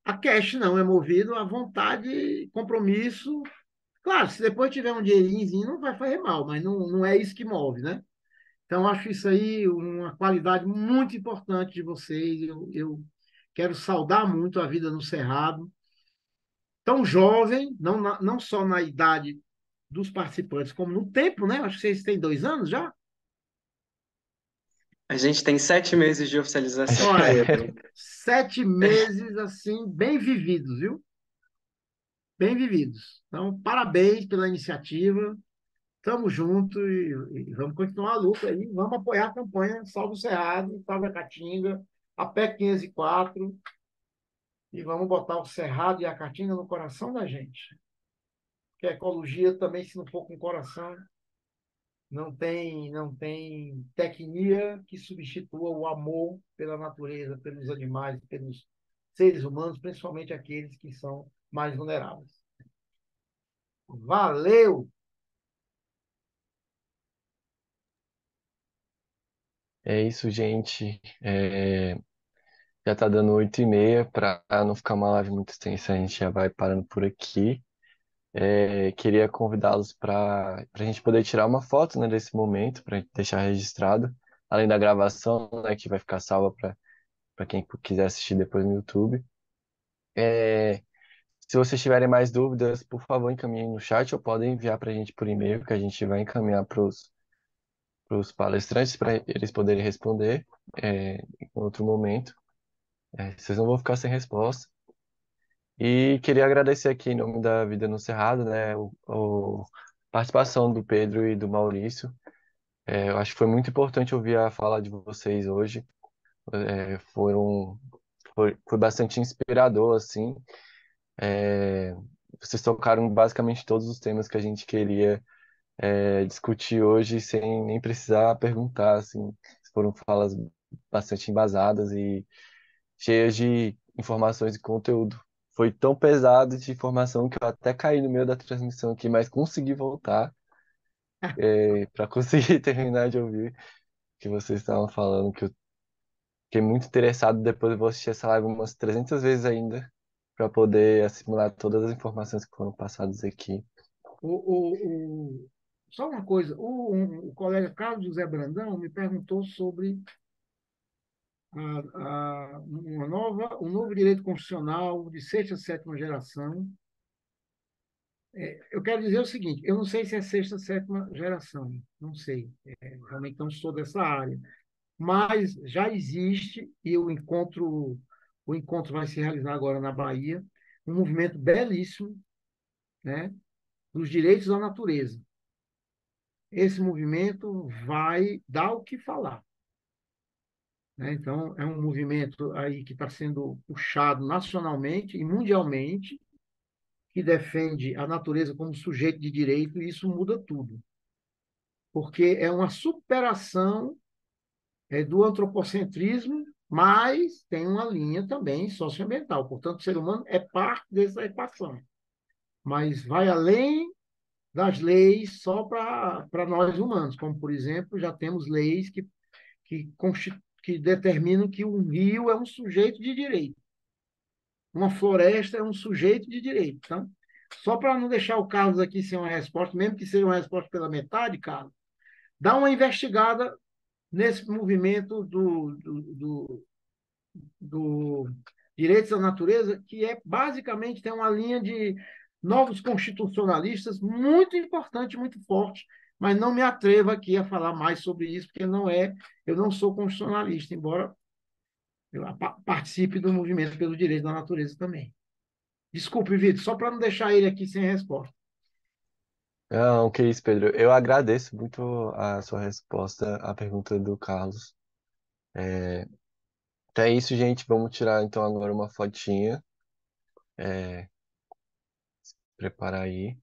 a cash, não, é movido a vontade, compromisso. Claro, se depois tiver um dinheirinho, não vai fazer mal, mas não é isso que move, né? Então, acho isso aí uma qualidade muito importante de vocês. Eu quero saudar muito a vida no Cerrado. Tão jovem, não só na idade dos participantes, como no tempo, né? Acho que vocês têm 2 anos já. A gente tem 7 meses de oficialização, Olha, Pedro. 7 meses, assim, bem vividos, viu? Bem vividos. Então, parabéns pela iniciativa. Estamos juntos e vamos continuar a luta aí. Vamos apoiar a campanha Salve o Cerrado, Salve a Caatinga, a PEC 504, e vamos botar o Cerrado e a Caatinga no coração da gente. Porque a ecologia também, se não for com coração, não tem tecnia que substitua o amor pela natureza, pelos animais, pelos seres humanos, principalmente aqueles que são mais vulneráveis. Valeu! É isso, gente. Já tá dando 8h30, para não ficar uma live muito extensa, a gente já vai parando por aqui. Queria convidá-los para a gente poder tirar uma foto, né, desse momento, para deixar registrado, além da gravação, né, que vai ficar salva para quem quiser assistir depois no YouTube. É, Se vocês tiverem mais dúvidas, por favor, encaminhem no chat ou podem enviar para a gente por e-mail, que a gente vai encaminhar para os palestrantes para eles poderem responder em outro momento. Vocês não vão ficar sem resposta. E queria agradecer aqui em nome da Vida no Cerrado, né, a participação do Pedro e do Maurício. Eu acho que foi muito importante ouvir a fala de vocês hoje. Foi bastante inspirador, assim. Vocês tocaram basicamente todos os temas que a gente queria discutir hoje sem nem precisar perguntar, assim. Foram falas bastante embasadas e cheias de informações e conteúdo. Foi tão pesado de informação que eu até caí no meio da transmissão aqui, mas consegui voltar. para conseguir terminar de ouvir o que vocês estavam falando, que eu fiquei muito interessado. Depois eu vou assistir essa live umas 300 vezes ainda, para poder assimilar todas as informações que foram passadas aqui. Só uma coisa, o colega Carlos José Brandão me perguntou sobre um novo direito constitucional de sexta e sétima geração. Eu quero dizer o seguinte, eu não sei se é sexta ou sétima geração, não sei, realmente não sou dessa área, mas já existe, e o encontro vai se realizar agora na Bahia, um movimento belíssimo, né, dos direitos da natureza. Esse movimento vai dar o que falar, né? Então, é um movimento aí que está sendo puxado nacionalmente e mundialmente, que defende a natureza como sujeito de direito, e isso muda tudo, porque é uma superação do antropocentrismo, mas tem uma linha também socioambiental. Portanto, o ser humano é parte dessa equação, mas vai além das leis só para nós humanos, como, por exemplo, já temos leis que, que determinam que um rio é um sujeito de direito, uma floresta é um sujeito de direito. Então, só para não deixar o Carlos aqui sem uma resposta, mesmo que seja uma resposta pela metade, Carlos, dá uma investigada nesse movimento do direitos da natureza, que é basicamente tem uma linha de novos constitucionalistas muito importante, muito forte, mas não me atrevo aqui a falar mais sobre isso, porque eu não sou constitucionalista, embora eu participe do movimento pelo direito da natureza também. Desculpe, Vitor, só para não deixar ele aqui sem resposta. Não, que isso, Pedro. Eu agradeço muito a sua resposta à pergunta do Carlos. Então é isso, gente. Vamos tirar então agora uma fotinha. É, preparar aí.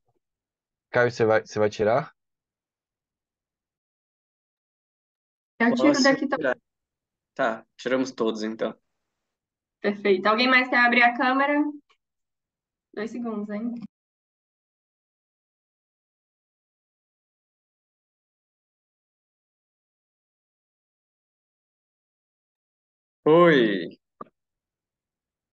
Caio, você vai tirar? Eu tiro Posso daqui também. tirar? Tá, tiramos todos então. Perfeito. Alguém mais quer abrir a câmera? 2 segundos, hein? Oi!